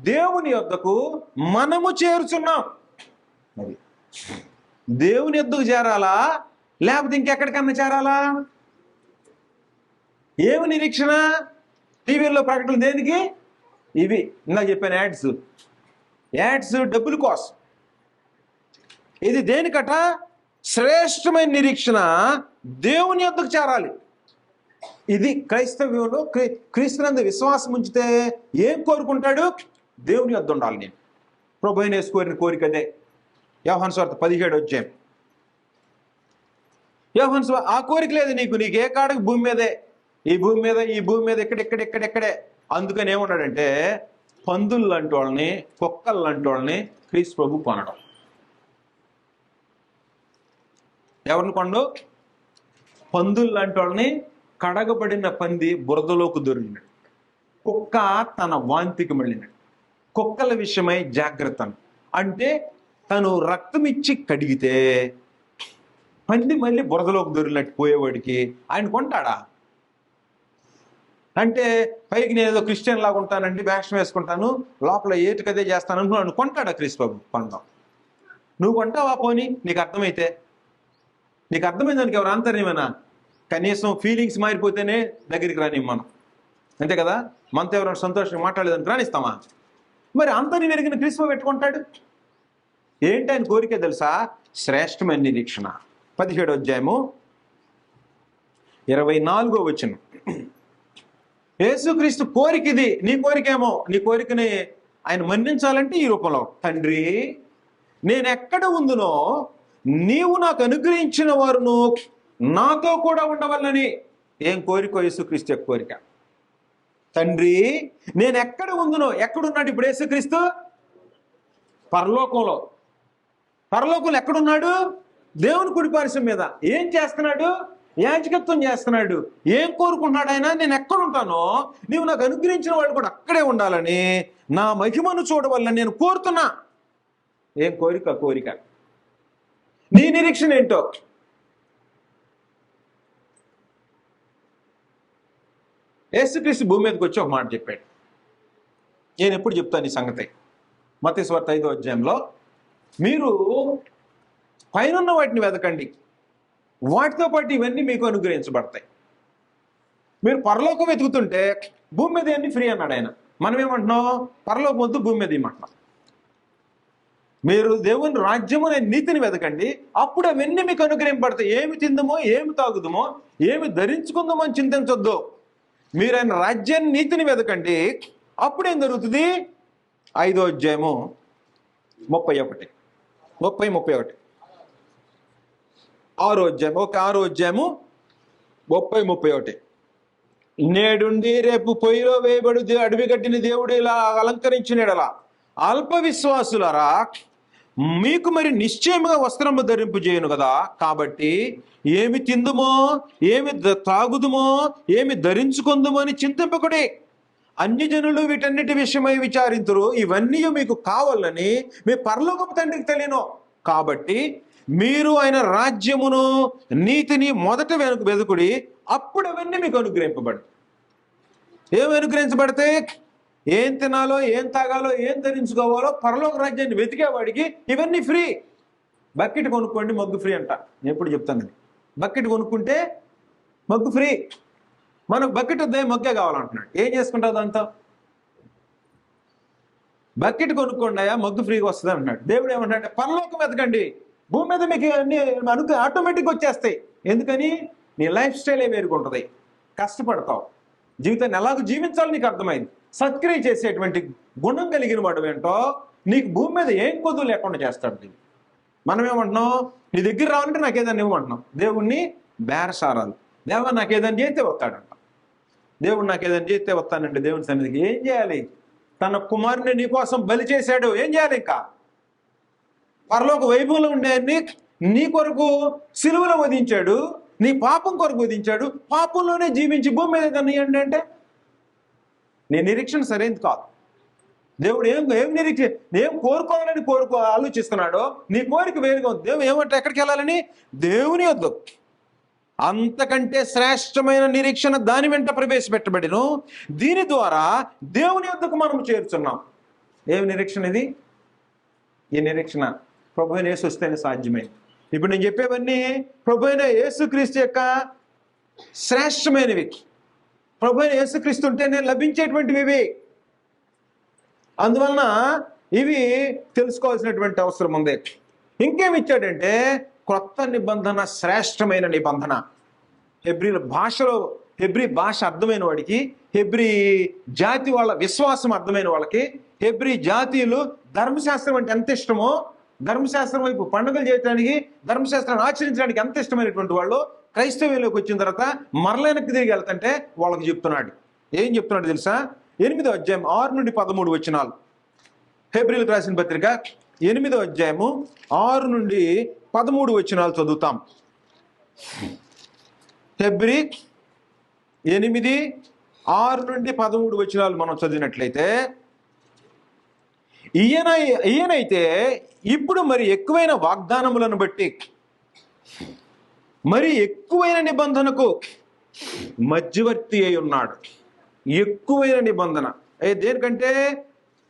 దేవుని యొద్దకు మనము చేరుచున్నాం. మరి దేవుని యొద్దకు చేరాలా, లేకపోతే ఇంకెక్కడికన్నా చేరాలా? ఏమి నిరీక్షణ? టీవీల్లో ప్రకటనలు దేనికి? ఇవి ఇందాక చెప్పాను, యాడ్స్ డబ్బుల కోసం. ఇది దేనికట? శ్రేష్టమైన నిరీక్షణ దేవుని యొద్దకు చేరాలి. ఇది క్రైస్తవ్యంలో క్రీస్తునందు విశ్వాసం ఉంచితే ఏం కోరుకుంటాడు? దేవుని యొద్ద ఉండాలి నేను. ప్రభువైన యేసు కోరిన కోరిక అదే. యోహాను సువార్త 17వ అధ్యాయం. యోహాను సువార్త ఆ కోరిక లేదు నీకు ఏ కాడకు భూమి మీదే, ఈ భూమి మీద ఎక్కడెక్కడే. అందుకని ఏమన్నాడంటే, పందులు లాంటి వాళ్ళని, కుక్కలు లాంటి వాళ్ళని క్రీస్తు ప్రభు కొనడం. ఎవరిని కొండు? పందులు లాంటి వాళ్ళని. కడగబడిన పంది బురదలోకి దొరికినాడు, కుక్క తన వాంతికి మళ్ళినాడు. కుక్కల విషయమై జాగ్రత్త. అంటే తను రక్తం ఇచ్చి కడిగితే పంది మళ్ళీ బురదలోకి దొరికినట్టు పోయేవాడికి ఆయన కొంటాడా? అంటే పైకి నేను ఏదో క్రిస్టియన్ లాగా ఉంటానండి, వేషం వేసుకుంటాను, లోపల ఏటికదే చేస్తాను అనుకున్నాను, కొంటాడా క్రీస్తు ప్రభు? కొందాం. నువ్వు కొంటావా? పోనీ నీకు అర్థమైతే. నీకు అర్థమైన దానికి ఎవరు ఆంతర్యమేనా? కనీసం ఫీలింగ్స్ మారిపోతేనే దగ్గరికి రాని మనం, అంతే కదా? మనతో ఎవరైనా సంతోషంగా మాట్లాడలేదని రానిస్తామా? మరి అంతని వెరిగిన క్రీస్తు పెట్టుకుంటాడు. ఏంటి ఆయన కోరిక తెలుసా? శ్రేష్టమైన నిరీక్షణ. 17వ అధ్యాయము 24వ వచనం. యేసుక్రీస్తు కోరిక ఇది. నీ కోరికేమో, నీ కోరికని ఆయన మన్నించాలంటే ఈ రూపంలో, తండ్రి నేనెక్కడ ఉందునో నీవు నాకు అనుగ్రహించిన వారును నాతో కూడా ఉండవాలని. ఏం కోరిక యేసుక్రీస్తు యొక్క కోరిక. తండ్రి నేను ఎక్కడ ఉందునో, ఎక్కడున్నాడు ఇప్పుడు యేసుక్రీస్తు? పరలోకంలో. పరలోకంలో ఎక్కడున్నాడు? దేవుని కుడిపార్శ్వం మీద. ఏం చేస్తున్నాడు? యాజకత్వం చేస్తున్నాడు. ఏం కోరుకుంటున్నాడు ఆయన? నేను ఎక్కడుంటానో నీవు నాకు అనుగ్రహించిన వాడు కూడా అక్కడే ఉండాలని, నా మహిమను చూడవల్లని నేను కోరుతున్నా. ఏం కోరిక? కోరిక. నీ నిరీక్షణ ఏంటో? యేసుక్రీస్తు భూమి మీదకి వచ్చి ఒక మాట చెప్పాడు. నేను ఎప్పుడు చెప్తాను ఈ సంగతి. మత్తయి సువార్త 5వ అధ్యాయంలో, మీరు పైనున్న వాటిని వెతకండి, వాటితో పాటు ఇవన్నీ మీకు అనుగ్రహించబడతాయి. మీరు పరలోకం వెతుకుతుంటే భూమి మీద అన్ని ఫ్రీ అన్నాడు ఆయన. మనం ఏమంటున్నాం? పరలోకం వద్దు, భూమి మీద ఏమంటున్నాం. మీరు దేవుని రాజ్యము అనే నీతిని వెతకండి, అప్పుడు అవన్నీ మీకు అనుగ్రహింపబడతాయి. ఏమి తిందమో, ఏమి తాగుదమో, ఏమి ధరించుకుందామో అని చింతించొద్దు. మీరు ఆయన రాజ్యాన్ని, నీతిని వెతకండి, అప్పుడేం జరుగుతుంది? 5వ అధ్యాయము 31 6వ అధ్యాయము 30-31. నేడుండి రేపు పొయ్యిలో వేయబడు అడవి గడ్డిని దేవుడు ఇలా అలంకరించినడలా అల్ప విశ్వాసులారా, మీకు మరి నిశ్చయముగా వస్త్రము ధరింపు చేయను కదా. కాబట్టి ఏమి తిందుమో, ఏమి తాగుదుమో, ఏమి ధరించుకుందుమో అని చింతింపకుడి. అన్యజనులు వీటన్నిటి విషయమై విచారింతురు. ఇవన్నీ మీకు కావాలని మీ పరలోకపు తండ్రికి తెలియను. కాబట్టి మీరు ఆయన రాజ్యమును, నీతిని మొదట వెతుకుడి, అప్పుడు అవన్నీ మీకు అనుగ్రహింపబడి. ఏమి అనుగ్రహించబడితే? ఏం తినాలో, ఏం తాగాలో, ఏం ధరించుకోవాలో పరలోక రాజ్యాన్ని వెతికేవాడికి ఇవన్నీ ఫ్రీ. బకెట్ కొనుక్కోండి, మగ్గు ఫ్రీ అంట. నేను ఎప్పుడు చెప్తాను, బకెట్ కొనుక్కుంటే మగ్గు ఫ్రీ. మనకు బకెట్ వద్దే, మగ్గే కావాలంటున్నాడు. ఏం చేసుకుంటావు దాంతో? బకెట్ కొనుక్కోండి అయ్యా, మగ్గు ఫ్రీగా వస్తుంది అంటున్నాడు. దేవుడు ఏమంటాడంటే పరలోకం వెతకండి, భూమి మీద మీకు అన్ని ఆటోమేటిక్గా వచ్చేస్తాయి. ఎందుకని? నీ లైఫ్ స్టైలే వేరుకుంటుంది. కష్టపడతావు, జీవితాన్ని ఎలాగో జీవించాలో నీకు అర్థమైంది. సత్క్రియ చేసేటువంటి గుణం కలిగిన వాడు ఏంటో నీకు భూమి మీద ఏం కొద్దు లేకుండా చేస్తాడు. మనం ఏమంటున్నాం? నీ దగ్గర రావాలంటే నాకు ఏదైనా ఇవ్వమంటున్నాం. దేవుణ్ణి బేరసారాలు. దేవుడు నాకు ఏదైనా చేస్తే వస్తాడంట. దేవుడు నాకు ఏదైనా చేస్తే వస్తానండి దేవుని సన్నిధికి. ఏం చేయాలి? తన కుమారుని నీ కోసం బలి చేశాడు. ఏం చేయాలి? ఇంకా పరలోక వైభవంలో ఉండేవాడిని నీ కొరకు సిలువలో వధించాడు, నీ పాపం కొరకు వధించాడు. పాపంలోనే జీవించి భూమి మీద కనియండి అంటే నీ నిరీక్షణ సరైనది కాదు. దేవుడు ఏం నిరీక్ష, ఏం కోరుకోవాలని ఆలోచిస్తున్నాడో నీ కోరిక వేరుగా ఉంది. దేవుడు ఏమంటే ఎక్కడికి వెళ్ళాలని? దేవుని వద్దు. అంతకంటే శ్రేష్టమైన నిరీక్షణ దాని వెంట ప్రవేశపెట్టబడిను. దీని ద్వారా దేవుని వద్దకు మనం చేరుచున్నాం. ఏమి నిరీక్షణ ఇది? ఈ నిరీక్షణ ప్రభు అయిన యేసు వస్తేనే సాధ్యమైంది. ఇప్పుడు నేను చెప్పేవన్నీ ప్రభు అయిన యేసుక్రీస్తు యొక్క శ్రేష్టమైనవి. ప్రభు అయిన యేసుక్రీస్తు ఉంటేనే లభించేటువంటివి ఇవి. అందువలన ఇవి తెలుసుకోవాల్సినటువంటి అవసరం ఉంది. ఇంకేమి ఇచ్చాడంటే కొత్త నిబంధన, శ్రేష్టమైన నిబంధన. హెబ్రీ భాష అర్థమైన వాడికి, హెబ్రీ జాతి వాళ్ళ విశ్వాసం అర్థమైన వాళ్ళకి, హెబ్రీ జాతీయులు ధర్మశాస్త్రం అంటే ఎంత ఇష్టమో, ధర్మశాస్త్రం వైపు పండుగలు చేయడానికి, ధర్మశాస్త్రాన్ని ఆచరించడానికి ఎంత ఇష్టమైనటువంటి వాళ్ళు క్రైస్తవ్యంలోకి వచ్చిన తర్వాత మరలైనకి తిరిగి వెళ్తుంటే వాళ్ళకి చెప్తున్నాడు. ఏం చెప్తున్నాడు తెలుసా? 8వ అధ్యాయం 6-13 వచనాలు. హెబ్రీలకు రాసిన పత్రిక 8వ అధ్యాయము 6-13 వచనాలు చదువుతాం. హెబ్రీ 8, 6-13 వచనాలు మనం చదివినట్లయితే, ఈయనైతే ఇప్పుడు మరి ఎక్కువైన వాగ్దానములను బట్టి మరి ఎక్కువైన నిబంధనకు మధ్యవర్తి అయి ఉన్నాడు. ఎక్కువైన నిబంధన దేనికంటే?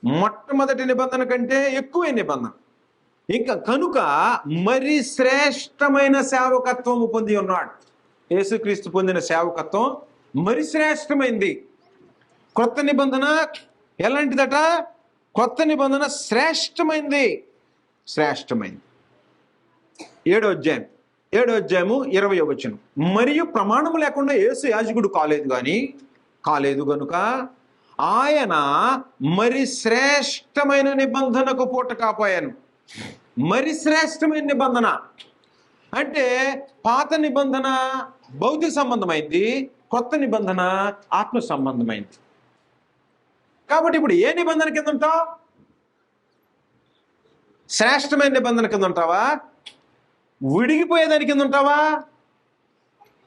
మొట్టమొదటి నిబంధన కంటే ఎక్కువైన నిబంధన. ఇంకా కనుక మరి శ్రేష్టమైన సేవకత్వము పొంది ఉన్నాడు. యేసుక్రీస్తు పొందిన సేవకత్వం మరి శ్రేష్టమైంది. కొత్త నిబంధన ఎలాంటిదట? కొత్త నిబంధన శ్రేష్టమైంది. 7వ అధ్యాయము 20వ వచనం. మరియు ప్రమాణము లేకుండా యేసు యాజకుడు కాలేదు గనుక ఆయన మరి శ్రేష్టమైన నిబంధనకు పూట కాపోయాను. మరి శ్రేష్టమైన నిబంధన అంటే పాత నిబంధన భౌతిక సంబంధమైంది, కొత్త నిబంధన ఆత్మ సంబంధమైంది. కాబట్టి ఇప్పుడు ఏ నిబంధన కింద ఉంటావు? శ్రేష్టమైన నిబంధన కింద ఉంటావా, విడిగిపోయేదాని కింద ఉంటావా?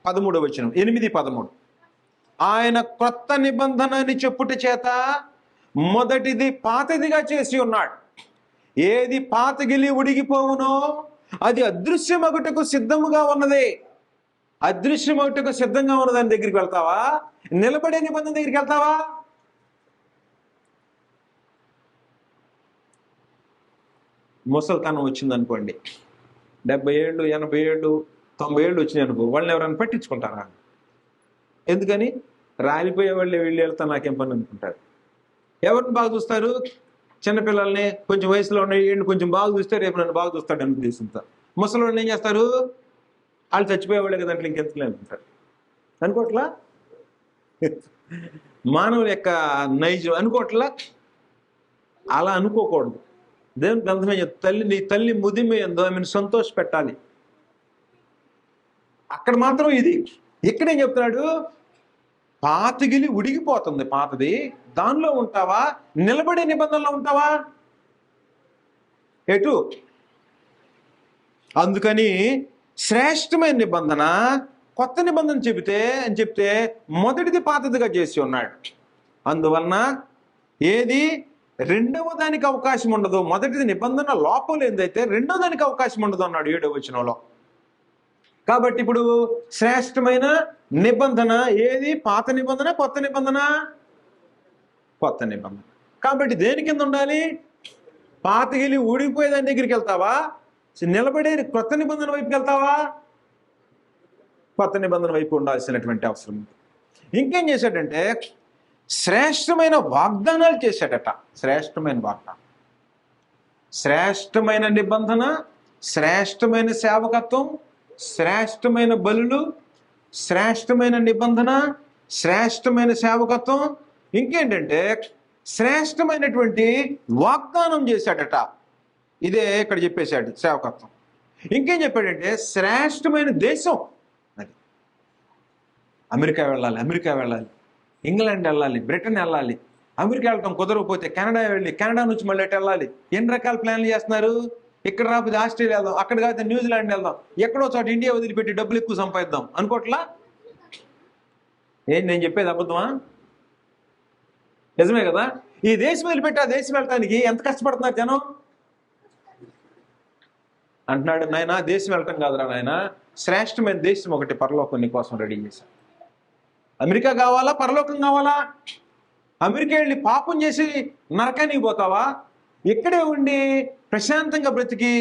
13వ వచనం, 8:13. ఆయన క్రొత్త నిబంధనని చెప్పుట చేత మొదటిది పాతదిగా చేసి ఉన్నాడు. ఏది పాతగిలి ఉడిగిపోవునో అది అదృశ్యమగుటకు సిద్ధముగా ఉన్నది. అదృశ్యమగుటకు సిద్ధంగా ఉన్నదాని దగ్గరికి వెళ్తావా? నిలబడే నిబంధన దగ్గరికి వెళ్తావా? ముసలితనం వచ్చింది అనుకోండి, 70 ఏళ్ళు 80 ఏళ్ళు 90 ఏళ్ళు వచ్చినాయి అనుకో, వాళ్ళని ఎవరైనా పట్టించుకుంటారా? ఎందుకని? రాలిపోయే వాళ్ళే వీళ్ళు వెళ్తా నాకేం పని అనుకుంటారు. ఎవరిని బాగా చూస్తారు? చిన్నపిల్లల్ని, కొంచెం వయసులో ఉన్న కొంచెం బాగా చూస్తే రేపు నన్ను బాగా చూస్తాడు అని ఉద్దేశంతో. ముసలి వాళ్ళని ఏం చేస్తారు? వాళ్ళు చచ్చిపోయేవాళ్ళే కదా, దాంట్లో ఇంకెంతలే అనుకుంటారు. అనుకోవట్లా? మానవుల యొక్క నైజం అనుకోవట్లా? అలా అనుకోకూడదు. దేవుని గ్రంథమే చెప్తా, నీ తల్లి ముదిమేందో ఆమెను సంతోష పెట్టాలి. అక్కడ మాత్రం ఇది. ఇక్కడేం చెప్తున్నాడు? పాతగిలి ఉడిగిపోతుంది పాతది, దానిలో ఉంటావా? నిలబడే నిబంధనలో ఉంటావా? ఎటు? అందుకని శ్రేష్టమైన నిబంధన, కొత్త నిబంధన చెప్తే మొదటిది పాతదిగా చేసి ఉన్నాడు. అందువలన ఏది రెండవ దానికి అవకాశం ఉండదు. మొదటిది నిబంధన లోపం ఏందైతే రెండో దానికి అవకాశం ఉండదు అన్నాడు 7వ వచనంలో. కాబట్టి ఇప్పుడు శ్రేష్టమైన నిబంధన ఏది? పాత నిబంధన, కొత్త నిబంధన? కొత్త నిబంధన. కాబట్టి దేని కింద ఉండాలి? పాతగిలి ఊడిపోయే దాని దగ్గరికి వెళ్తావా? నిలబడే కొత్త నిబంధన వైపుకి వెళ్తావా? కొత్త నిబంధన వైపు ఉండాల్సినటువంటి అవసరం ఉంది. ఇంకేం చేశాడంటే శ్రేష్టమైన వాగ్దానాలు చేశాడట. శ్రేష్టమైన వాగ్దానం, శ్రేష్టమైన నిబంధన, శ్రేష్టమైన సేవకత్వం, శ్రేష్టమైన బలులు, శ్రేష్టమైన నిబంధన, శ్రేష్టమైన సేవకత్వం, ఇంకేంటంటే శ్రేష్టమైనటువంటి వాగ్దానం చేశాడట. ఇదే ఇక్కడ చెప్పేశాడు సేవకత్వం. ఇంకేం చెప్పాడంటే శ్రేష్టమైన దేశం. అది అమెరికా వెళ్ళాలి, ఇంగ్లాండ్ వెళ్ళాలి, బ్రిటన్ వెళ్ళాలి. అమెరికా వెళ్ళటం కుదరకపోతే కెనడా వెళ్ళి, కెనడా నుంచి మళ్ళీ వెళ్ళాలి. ఎన్ని రకాల ప్లాన్లు చేస్తున్నారు? ఇక్కడ రాకపోతే ఆస్ట్రేలియా వెళ్దాం, అక్కడ కాకపోతే న్యూజిలాండ్ వెళ్దాం, ఎక్కడో చోట ఇండియా వదిలిపెట్టి డబ్బులు ఎక్కువ సంపాదిద్దాం అనుకోవట్లా? నేను చెప్పేది అబద్ధమా? నిజమే కదా? ఈ దేశం వదిలిపెట్టి ఆ దేశం వెళ్ళటానికి ఎంత కష్టపడుతున్నారు జనం అంటున్నాడు. నాయన దేశం వెళ్ళటం కాదురా నాయన, శ్రేష్టమైన దేశం ఒకటి పరలోకం నీ కోసం రెడీ చేశాను. అమెరికా కావాలా, పరలోకం కావాలా? అమెరికా వెళ్ళి పాపం చేసి నరకానికి పోతావా? ఇక్కడే ఉండి ప్రశాంతంగా బ్రతికి,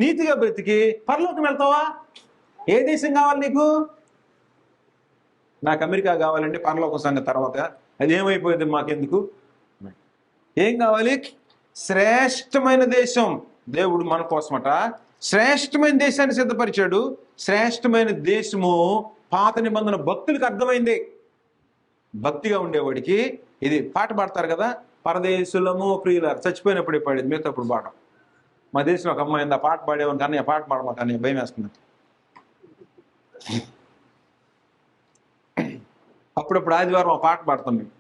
నీతిగా బ్రతికి పరలోకం వెళ్తావా? ఏ దేశం కావాలి నీకు? నాకు అమెరికా కావాలంటే పరలోకం సంగతి తర్వాత, అది ఏమైపోయింది మాకెందుకు? ఏం కావాలి? శ్రేష్టమైన దేశం. దేవుడు మన కోసమట శ్రేష్టమైన దేశాన్ని సిద్ధపరిచాడు. శ్రేష్టమైన దేశము పాత నిబంధన భక్తులకు అర్థమైంది. భక్తిగా ఉండేవాడికి ఇది పాట పాడతారు కదా, పరదేశులము ప్రియులారు, చచ్చిపోయినప్పుడే పాడేది, మిగతాప్పుడు పాడడం. మా దేశంలో ఒక అమ్మాయి ఆ పాట పాడేవాని కానీ ఆ పాట పాడమా కానీ భయం వేస్తుంది. అప్పుడప్పుడు ఆదివారం ఆ పాట పాడతాం మేము.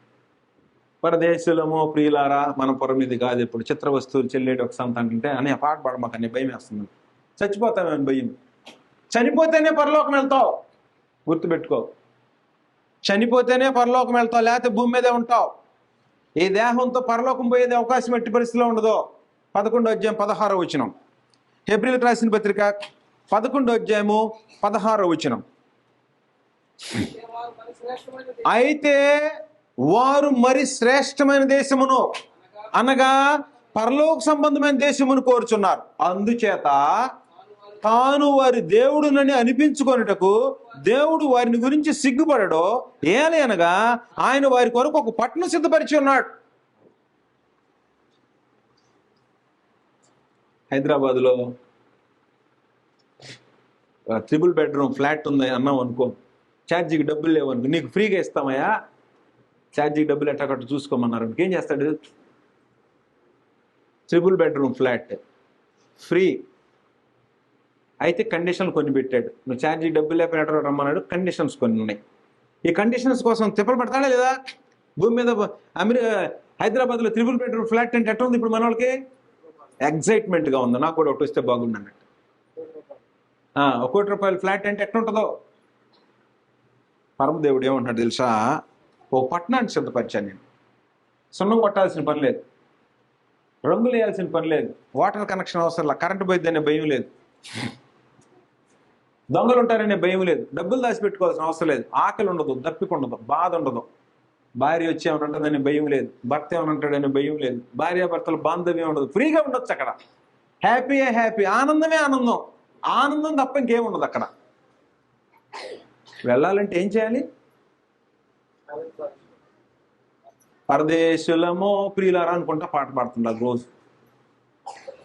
పరదేశులము ప్రియులారా మన పొరం ఇది కాదు, ఇప్పుడు చిత్ర వస్తువులు చెల్లేటి ఒక సంత అంటే అని ఆ పాట పాడమా కానీ భయం వేస్తుంది. చచ్చిపోతామని భయం. చనిపోతేనే పరలోకం వెళ్తావు, గుర్తుపెట్టుకో. చనిపోతేనే పరలోకం వెళ్తావు, లేకపోతే భూమి మీదే ఉంటావు. ఈ దేహంతో పరలోకం పోయేది అవకాశం ఎట్టి పరిస్థితిలో ఉండదు. 11వ అధ్యాయం 16వ వచనం, హెబ్రీయులకు రాసిన పత్రిక 11వ అధ్యాయము 16వ వచనం. అయితే వారు మరి శ్రేష్టమైన దేశమును అనగా పరలోక సంబంధమైన దేశమును కోరుచున్నారు. అందుచేత తాను వారి దేవుడునని అనిపించుకొనుటకు దేవుడు వారిని గురించి సిగ్గుపడడో ఏలనగా ఆయన వారి కొరకు ఒక పట్టణం సిద్ధపరిచి ఉన్నాడు. హైదరాబాద్లో 3 బెడ్రూమ్ ఫ్లాట్ ఉంది అన్నాం అనుకో, ఛార్జీకి డబ్బులు లేవనుకో, నీకు ఫ్రీగా ఇస్తామయ్యా, ఛార్జీకి డబ్బులు ఎట్టగట్టు చూసుకోమన్నారు. ఏం చేస్తాడు? 3 బెడ్రూమ్ ఫ్లాట్ ఫ్రీ అయితే కండిషన్లు కొన్ని పెట్టాడు. నువ్వు ఛార్జీకి డబ్బులు లేకపోతే ఎట్ట రమ్మన్నాడు. కండిషన్స్ కొన్ని ఉన్నాయి. ఈ కండిషన్స్ కోసం తిప్పలు పడతాడా లేదా? భూమి మీద హైదరాబాద్లో 3 బెడ్రూమ్ ఫ్లాట్ అంటే ఎట్లా ఉంది ఇప్పుడు మన వాళ్ళకి? ఎగ్జైట్మెంట్గా ఉంది. నాకు కూడా ఒకటి వస్తే బాగుంది అన్నట్టు. 1 కోటి రూపాయల ఫ్లాట్ అంటే ఎట్లుంటుందో. పరమదేవుడు ఏమంటాడు తెలుసా? ఓ పట్టణాన్ని సిద్ధపరిచాను నేను. సున్నం కొట్టాల్సిన పని లేదు, రంగులు వేయాల్సిన పని లేదు, వాటర్ కనెక్షన్ అవసరం లేదు, కరెంటు పోయిద్దనే భయం లేదు, దొంగలు ఉంటారనే భయం లేదు, డబ్బులు దాచిపెట్టుకోవాల్సిన అవసరం లేదు, ఆకలి ఉండదు, దప్పిక ఉండదు, బాధ ఉండదు, భార్య వచ్చి ఏమైనా ఉంటుందనే భయం లేదు, భర్త ఏమైనా ఉంటాడనే భయం లేదు, భార్యాభర్తల బాంధవ్యం ఉండదు, ఫ్రీగా ఉండొచ్చు అక్కడ. హ్యాపీయే హ్యాపీ, ఆనందమే ఆనందం, ఆనందం తప్ప ఇంకేం ఉండదు అక్కడ. వెళ్ళాలంటే ఏం చేయాలి? పరదేశులమో ప్రియులారా అనుకుంటా పాట పాడుతున్నారు రోజు.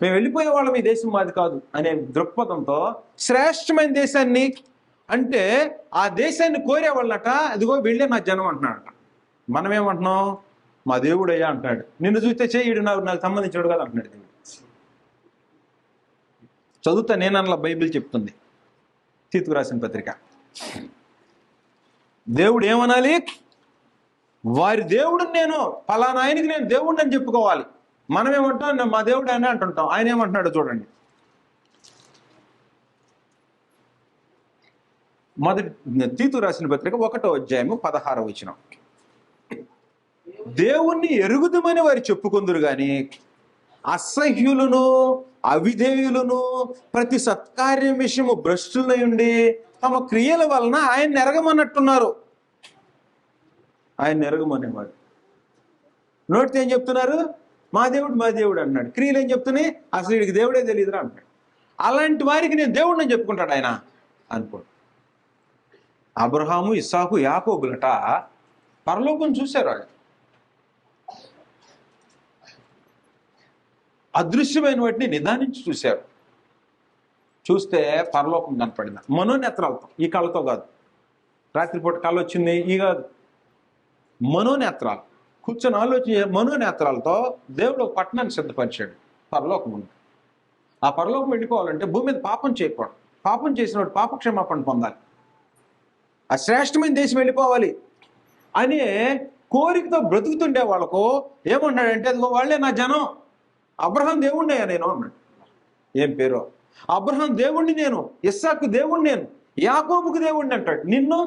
మేము వెళ్ళిపోయే వాళ్ళం, ఈ దేశం మాది కాదు అనే దృక్పథంతో శ్రేష్టమైన దేశాన్ని అంటే ఆ దేశాన్ని కోరేవాళ్ళట, అదిగో వీళ్ళే నా జనం అంటున్నాడట. మనం ఏమంటున్నాం? మా దేవుడు అయ్యా అంటున్నాడు. నిన్ను చూస్తే చేయడు నాకు సంబంధించాడు కదా అంటున్నాడు. చదువుతా నేను అలా బైబిల్ చెప్తుంది, తీతుకు రాసిన పత్రిక. దేవుడు ఏమనాలి? వారి దేవుడు నేను, ఫలానా ఆయనకి నేను దేవుడిని అని చెప్పుకోవాలి. మనం ఏమంటాం? మా దేవుడు అని అంటుంటాం. ఆయన ఏమంటున్నాడు చూడండి. మొదటి తీతు రాసిన పత్రిక 1వ అధ్యాయము 16వ వచనం. దేవుణ్ణి ఎరుగుదమని వారు చెప్పుకుందురు గాని అసహ్యులను అవిధేయులను ప్రతి సత్కార్యం విషయము భ్రష్టులై ఉండి తమ క్రియల వలన ఆయన ఎరగమన్నట్టున్నారు. ఆయన ఎరగమనేవాడు. నోటితో ఏం చెప్తున్నారు? మా దేవుడు అన్నాడు. క్రియలు ఏం చెప్తున్నాయి? అసలు వీడికి దేవుడే తెలియదురా అంటాడు. అలాంటి వారికి నేను దేవుడిని అని చెప్పుకుంటాడు ఆయన అనుకోండి. అబ్రహాము, ఇస్సాకు, యాకోబులట పరలోకం చూశారు. వాళ్ళు అదృశ్యమైన వాటిని నిదానించి చూశారు. చూస్తే పరలోకం కనపడింది మనోనేత్రాలతో, ఈ కళ్ళతో కాదు. రాత్రిపూట కళ్ళు వచ్చింది ఈ కాదు, మనోనేత్రాలు. కూర్చొని ఆలోచించే మనోనేత్రాలతో దేవుడు ఒక పట్టణాన్ని సిద్ధపరిచాడు. పరలోకం ఉంది. ఆ పరలోకం వెళ్ళిపోవాలంటే భూమి మీద పాపం చేయకూడదు. పాపం చేసినప్పుడు పాప క్షమాపణ పొందాలి. ఆ శ్రేష్టమైన దేశం వెళ్ళిపోవాలి అనే కోరికతో బ్రతుకుతుండే వాళ్ళకు ఏమన్నాడంటే, అదిగో వాళ్ళే నా జనం. అబ్రహాం దేవుణ్ణి నేను అన్నాడు. ఏం పేరు? అబ్రహాం దేవుణ్ణి నేను, ఇస్సాకు దేవుణ్ణి నేను, యాకోబుకు దేవుణ్ణి అంటాడు. నిన్ను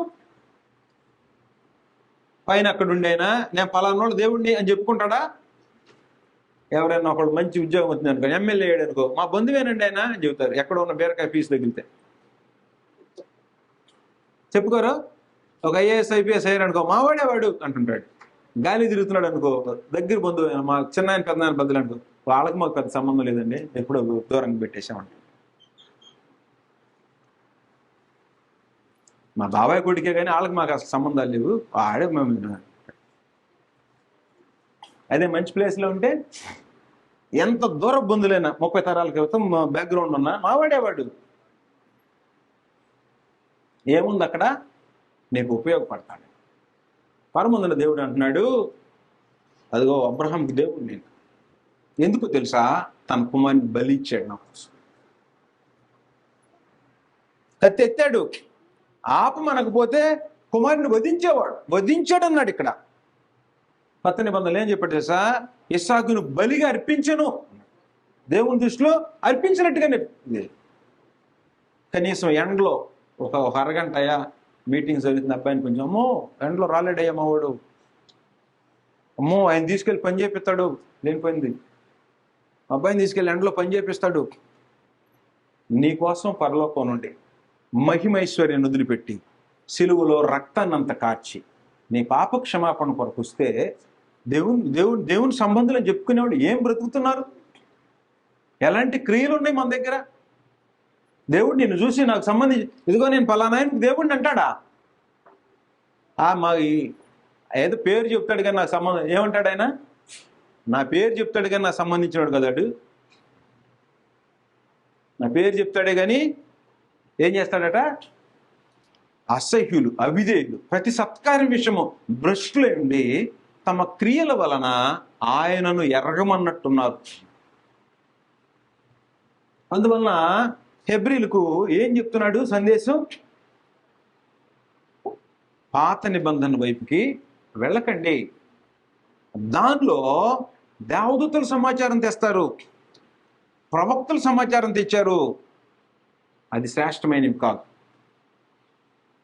పైన అక్కడ ఉండేనా నేను పలానోళ్ళు దేవుణ్ణి అని చెప్పుకుంటాడా? ఎవరైనా ఒకళ్ళు మంచి ఉద్యోగం వచ్చింది అనుకో, ఎమ్మెల్యే అయ్యాడు అనుకో, మా బంధువేనండి ఆయన అని చెబుతారు. ఎక్కడ ఉన్న బీరకాయ ఫీజు తగిలితే చెప్పుకోరు. ఒక ఐఏఎస్ ఐపీఎస్ అయ్యారు అనుకో, మావాడే వాడు అంటుంటాడు. గాలి తిరుగుతున్నాడు అనుకో, దగ్గర బంధువు, మా చిన్న ఆయన పెద్ద ఆయన బంధువులు అనుకో, వాళ్ళకి మాకు పెద్ద సంబంధం లేదండి, ఎప్పుడో దూరంగా పెట్టేశామంట. మా బాబాయ్ కొడుకే కానీ వాళ్ళకి మాకు అసలు సంబంధాలు లేవు, ఆడే మేము. అదే మంచి ప్లేస్లో ఉంటే ఎంత దూర బంధువులైనా 30 తరాల క్రితం బ్యాక్గ్రౌండ్ ఉన్నా మావాడేవాడు. ఏముంది అక్కడ? నీకు ఉపయోగపడతాడు. పరమందున దేవుడు అంటున్నాడు, అదిగో అబ్రహాంకి దేవుడు నేను. ఎందుకు తెలుసా? తన కుమారుని బలి ఇచ్చాడు నా కోసం. కత్తి ఎత్తాడు, ఆపమనకపోతే కుమారుని వధించాడు అన్నాడు. ఇక్కడ కొత్త నిబంధనలు ఏం చెప్పాడు తెలుసా? ఇస్సాకును బలిగా అర్పించను. దేవుని దృష్టిలో అర్పించినట్టుగానే. కనీసం ఎండలో ఒక అరగంట అయ్యా మీటింగ్ జరుగుతుంది, అబ్బాయిని కొంచెం అమ్మో ఎండలో రాలేడయ్యా మా వాడు, అమ్మో ఆయన తీసుకెళ్ళి పని చేపిస్తాడు, లేనిపోయింది అబ్బాయిని తీసుకెళ్ళి ఎండలో పని చేపిస్తాడు. నీకోసం పరలోకం నుండి మహిమైశ్వర్యాన్ని వదిలిపెట్టి సిలువలో రక్తాన్నంత కార్చి నీ పాప క్షమాపణ కొరకు వస్తే దేవుని సంబంధులను చెప్పుకునేవాడు ఏం బ్రతుకుతున్నారు? ఎలాంటి క్రియలు ఉన్నాయి మన దగ్గర? దేవుడు నిన్ను చూసి నాకు సంబంధించి ఇదిగో నేను పలానా దేవుడిని అంటాడా? మా ఏదో పేరు చెప్తాడు కానీ నాకు సంబంధం ఏమంటాడు ఆయన? నా పేరు చెప్తాడు కానీ నాకు సంబంధించినాడు కదాడు. నా పేరు చెప్తాడే కానీ ఏం చేస్తాడట? అసహ్యులు, అవిధేయులు, ప్రతి సత్కార్య విషయము భ్రష్టులై ఉండి తమ క్రియల వలన ఆయనను ఎరగమన్నట్టున్నారు. అందువలన హెబ్రీలకు ఏం చెప్తున్నాడు సందేశం? పాత నిబంధన వైపుకి వెళ్ళకండి. దానిలో దేవదూతలు సమాచారం తెస్తారు, ప్రవక్తలు సమాచారం తెచ్చారు, అది శ్రేష్టమైనవి కాదు.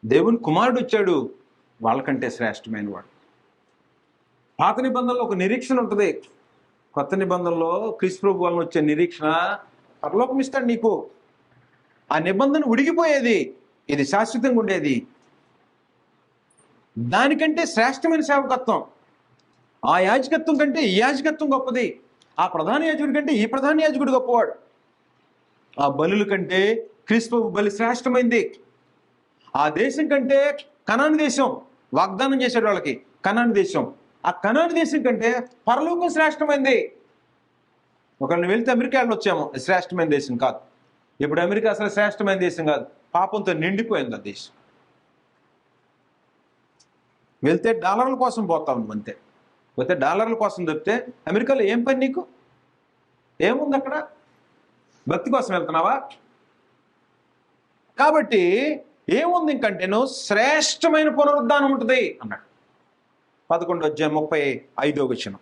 దేవుని కుమారుడు వచ్చాడు, వాళ్ళకంటే శ్రేష్టమైన వాడు. పాత నిబంధనలో ఒక నిరీక్షణ ఉంటుంది, కొత్త నిబంధనలో క్రీస్తు ప్రభు వలన వచ్చే నిరీక్షణ పరలోకం ఇస్తాడు నీకు. ఆ నిబంధన ఉడిగిపోయేది, ఇది శాశ్వతంగా ఉండేది. దానికంటే శ్రేష్టమైన సేవకత్వం. ఆ యాజకత్వం కంటే ఈ యాజకత్వం గొప్పది. ఆ ప్రధాన యాజకుడి కంటే ఈ ప్రధాన యాజకుడు గొప్పవాడు. ఆ బలుల కంటే క్రీస్తు బలి శ్రేష్టమైంది. ఆ దేశం కంటే కనాను దేశం వాగ్దానం చేశాడు వాళ్ళకి, కనాను దేశం. ఆ కనాను దేశం కంటే పరలోకం శ్రేష్టమైంది. ఒకరిని వెళ్తే అమెరికా వచ్చాము, శ్రేష్టమైన దేశం కాదు. ఇప్పుడు అమెరికా అసలు శ్రేష్టమైన దేశం కాదు, పాపంతో నిండిపోయింది ఆ దేశం. వెళ్తే డాలర్ల కోసం పోతావు నువ్వు, అంతే. పోతే డాలర్ల కోసం తప్పితే అమెరికాలో ఏం పని నీకు? ఏముంది అక్కడ? భక్తి కోసం వెళ్తున్నావా? కాబట్టి ఏముంది ఇంకంటే నువ్వు శ్రేష్టమైన పునరుద్ధానం ఉంటుంది అన్నాడు. 11:35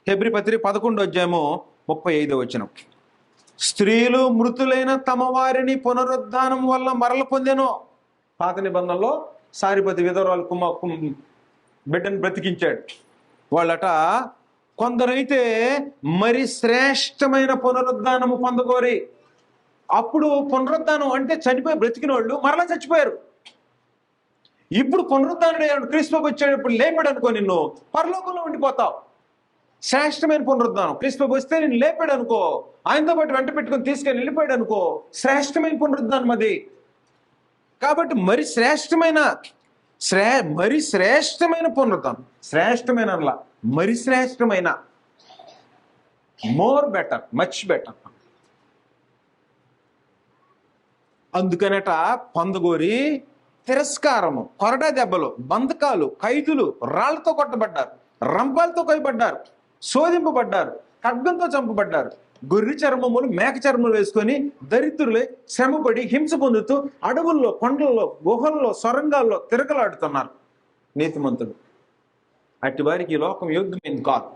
హెబ్రీ పత్రిక 11:35 స్త్రీలు మృతులైన తమ వారిని పునరుద్ధానం వల్ల మరల పొందెను. పాత నిబంధనలో సారిపతి విధవరాలు బిడ్డను బ్రతికించాడు. వాళ్ళట కొందరైతే మరి శ్రేష్టమైన పునరుద్ధానము పొందగోరి. అప్పుడు పునరుద్ధానం అంటే చనిపోయి బ్రతికిన వాళ్ళు మరలా చచ్చిపోయారు. ఇప్పుడు పునరుద్ధానుడు క్రీస్తు వచ్చాడు, ఇప్పుడు లేపాడు అనుకో, నిన్ను పరలోకంలో ఉండిపోతావు. శ్రేష్టమైన పునరుద్ధానం, క్రీస్తు వస్తే నేను లేపాడు అనుకో, ఆయనతో పాటు వెంట పెట్టుకొని తీసుకెళ్ళి వెళ్ళిపోయాడు అనుకో, శ్రేష్టమైన పునరుద్ధానం అది. కాబట్టి మరి శ్రేష్టమైన పునరుద్ధానం, శ్రేష్టమైన అనలా, మరి శ్రేష్టమైన, మోర్ బెటర్, మచ్ బెటర్. అందుకనట పొందగోరి తిరస్కారము, కొరడా దెబ్బలు, బంధకాలు, ఖైదులు, రాళ్లతో కొట్టబడ్డారు, రంపాలతో కొయ్యబడ్డారు, శోధింపబడ్డారు, ఖడ్గంతో చంపబడ్డారు. గొర్రె చర్మములు, మేక చర్మలు వేసుకొని దరిద్రులే శ్రమపడి హింస పొందుతూ అడవుల్లో, కొండల్లో, గుహల్లో, సొరంగాల్లో తిరగలాడుతున్నారు నీతిమంతులు. అట్టి వారికి ఈ లోకం యోగ్యమైంది కాదు.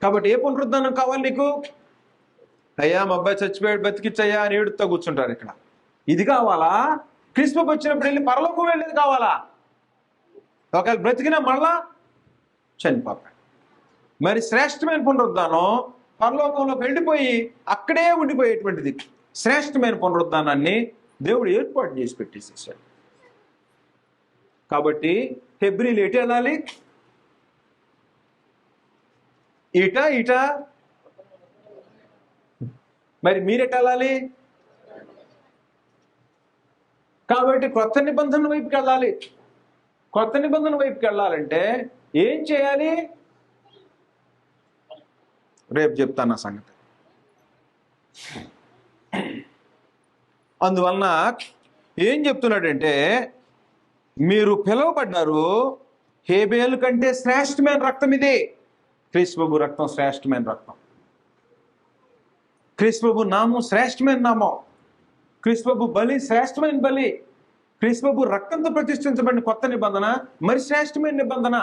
కాబట్టి ఏ పునరుద్ధానం కావాలి నీకు? అయ్యా మా అబ్బాయి చచ్చిపోయాడు, బతికిచ్చయ్యా అని ఏడుతో కూర్చుంటారు. ఇక్కడ ఇది కావాలా? క్రీస్తుకు వచ్చినప్పుడు వెళ్ళి పరలోకం వెళ్ళేది కావాలా? ఒకవేళ బ్రతికినా మళ్ళా చనిపోతాడు. మరి శ్రేష్టమైన పునరుద్ధానం పరలోకంలోకి వెళ్ళిపోయి అక్కడే ఉండిపోయేటువంటిది. శ్రేష్టమైన పునరుద్ధానాన్ని దేవుడు ఏర్పాటు చేసి పెట్టేసేసాడు. కాబట్టి హెబ్రీలు ఎటు వెళ్ళాలి? ఇట మరి మీరెటు వెళ్ళాలి? కాబట్టి కొత్త నిబంధన వైపుకి వెళ్ళాలి. కొత్త నిబంధన వైపుకి వెళ్ళాలంటే ఏం చేయాలి? రేపు చెప్తాను ఆ సంగతి. అందువలన ఏం చెప్తున్నాడంటే, మీరు పిలువబడ్డారు, హేబేలు కంటే శ్రేష్టమైన రక్తం ఇది. క్రీస్తు ప్రభు రక్తం శ్రేష్టమైన రక్తం. క్రీస్తు ప్రభు నామం శ్రేష్టమైన నామం. క్రీస్తు ప్రభు బలి శ్రేష్టమైన బలి. క్రీస్తు ప్రభు రక్తంతో ప్రతిష్ఠించబడిన కొత్త నిబంధన మరి శ్రేష్టమైన నిబంధన.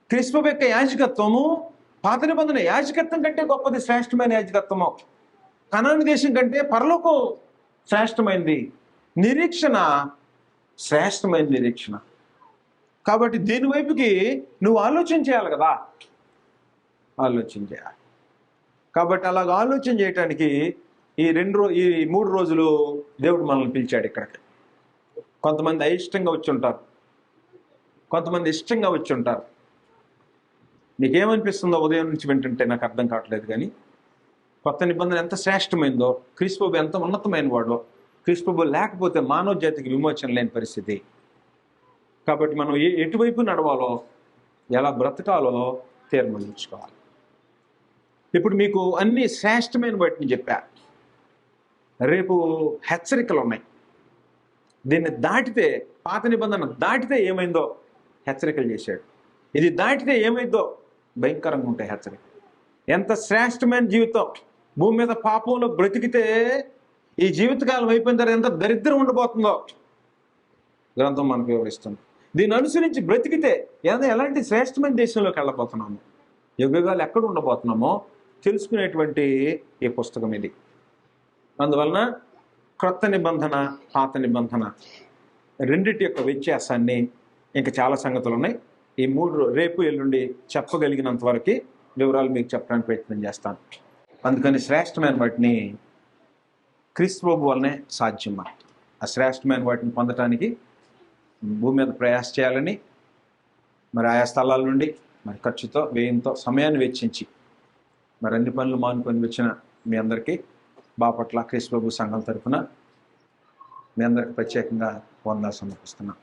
క్రీస్తు ప్రభు యొక్క యాజకత్వము పాత నిబంధన యాజకత్వం కంటే గొప్పది, శ్రేష్టమైన యాజకత్వము. కనాను దేశం కంటే పరలోకం శ్రేష్టమైనది. నిరీక్షణ శ్రేష్టమైన నిరీక్షణ. కాబట్టి దీని వైపుకి నువ్వు ఆలోచన చేయాలి కదా, ఆలోచన చేయాలి. కాబట్టి అలాగ ఆలోచన చేయటానికి ఈ 3 రోజులు దేవుడు మనల్ని పిలిచాడు ఇక్కడికి. కొంతమంది అయిష్టంగా వచ్చి ఉంటారు, కొంతమంది ఇష్టంగా వచ్చి ఉంటారు. నీకేమనిపిస్తుందో ఉదయం నుంచి వింటుంటే నాకు అర్థం కావట్లేదు. కానీ కొత్త నిబంధన ఎంత శ్రేష్టమైందో, క్రీస్తు ప్రభు ఎంత ఉన్నతమైన వాడో, క్రీస్తు ప్రభు లేకపోతే మానవ జాతికి విమోచన లేని పరిస్థితి. కాబట్టి మనం ఎటువైపు నడవాలో, ఎలా బ్రతకాలో తీర్మానించుకోవాలి. ఇప్పుడు మీకు అన్ని శ్రేష్టమైన వాటిని చెప్పా. రేపు హెచ్చరికలు ఉన్నాయి. దీన్ని దాటితే, పాత నిబంధన దాటితే ఏమైందో హెచ్చరికలు చేశాడు. ఇది దాటితే ఏమైందో భయంకరంగా ఉంటాయి హెచ్చరిక. ఎంత శ్రేష్టమైన జీవితం, భూమి మీద పాపంలో బ్రతికితే ఈ జీవితకాలం అయిపోయిన తర్వాత ఎంత దరిద్రం ఉండబోతుందో గ్రంథం మనకు వివరిస్తుంది. దీన్ని అనుసరించి బ్రతికితే ఎలాంటి శ్రేష్టమైన దేశంలోకి వెళ్ళబోతున్నాము, యుగాలు ఎక్కడ ఉండబోతున్నామో తెలుసుకునేటువంటి ఈ పుస్తకం ఇది. అందువలన క్రొత్త నిబంధన, పాత నిబంధన రెండిటి యొక్క వ్యత్యాసాన్ని, ఇంకా చాలా సంగతులు ఉన్నాయి, ఈ 3 రేపు ఎల్లుండి చెప్పగలిగినంత వరకు వివరాలు మీకు చెప్పడానికి ప్రయత్నం చేస్తాను. అందుకని శ్రేష్టమైన వాటిని క్రీస్తు ప్రభువు వల్లనే సాధ్యం. ఆ శ్రేష్టమైన వాటిని పొందటానికి భూమి మీద ప్రయాస చేయాలని, మరి ఆయా స్థలాల నుండి మరి ఖర్చుతో, వ్యయంతో, సమయాన్ని వెచ్చించి మరి అన్ని పనులు మానుకొని వచ్చిన మీ అందరికీ బాపట్ల క్రీస్తు ప్రభు సంఘం తరఫున మీ అందరికి ప్రత్యేకంగా వందనాలు సమర్పిస్తున్నాను.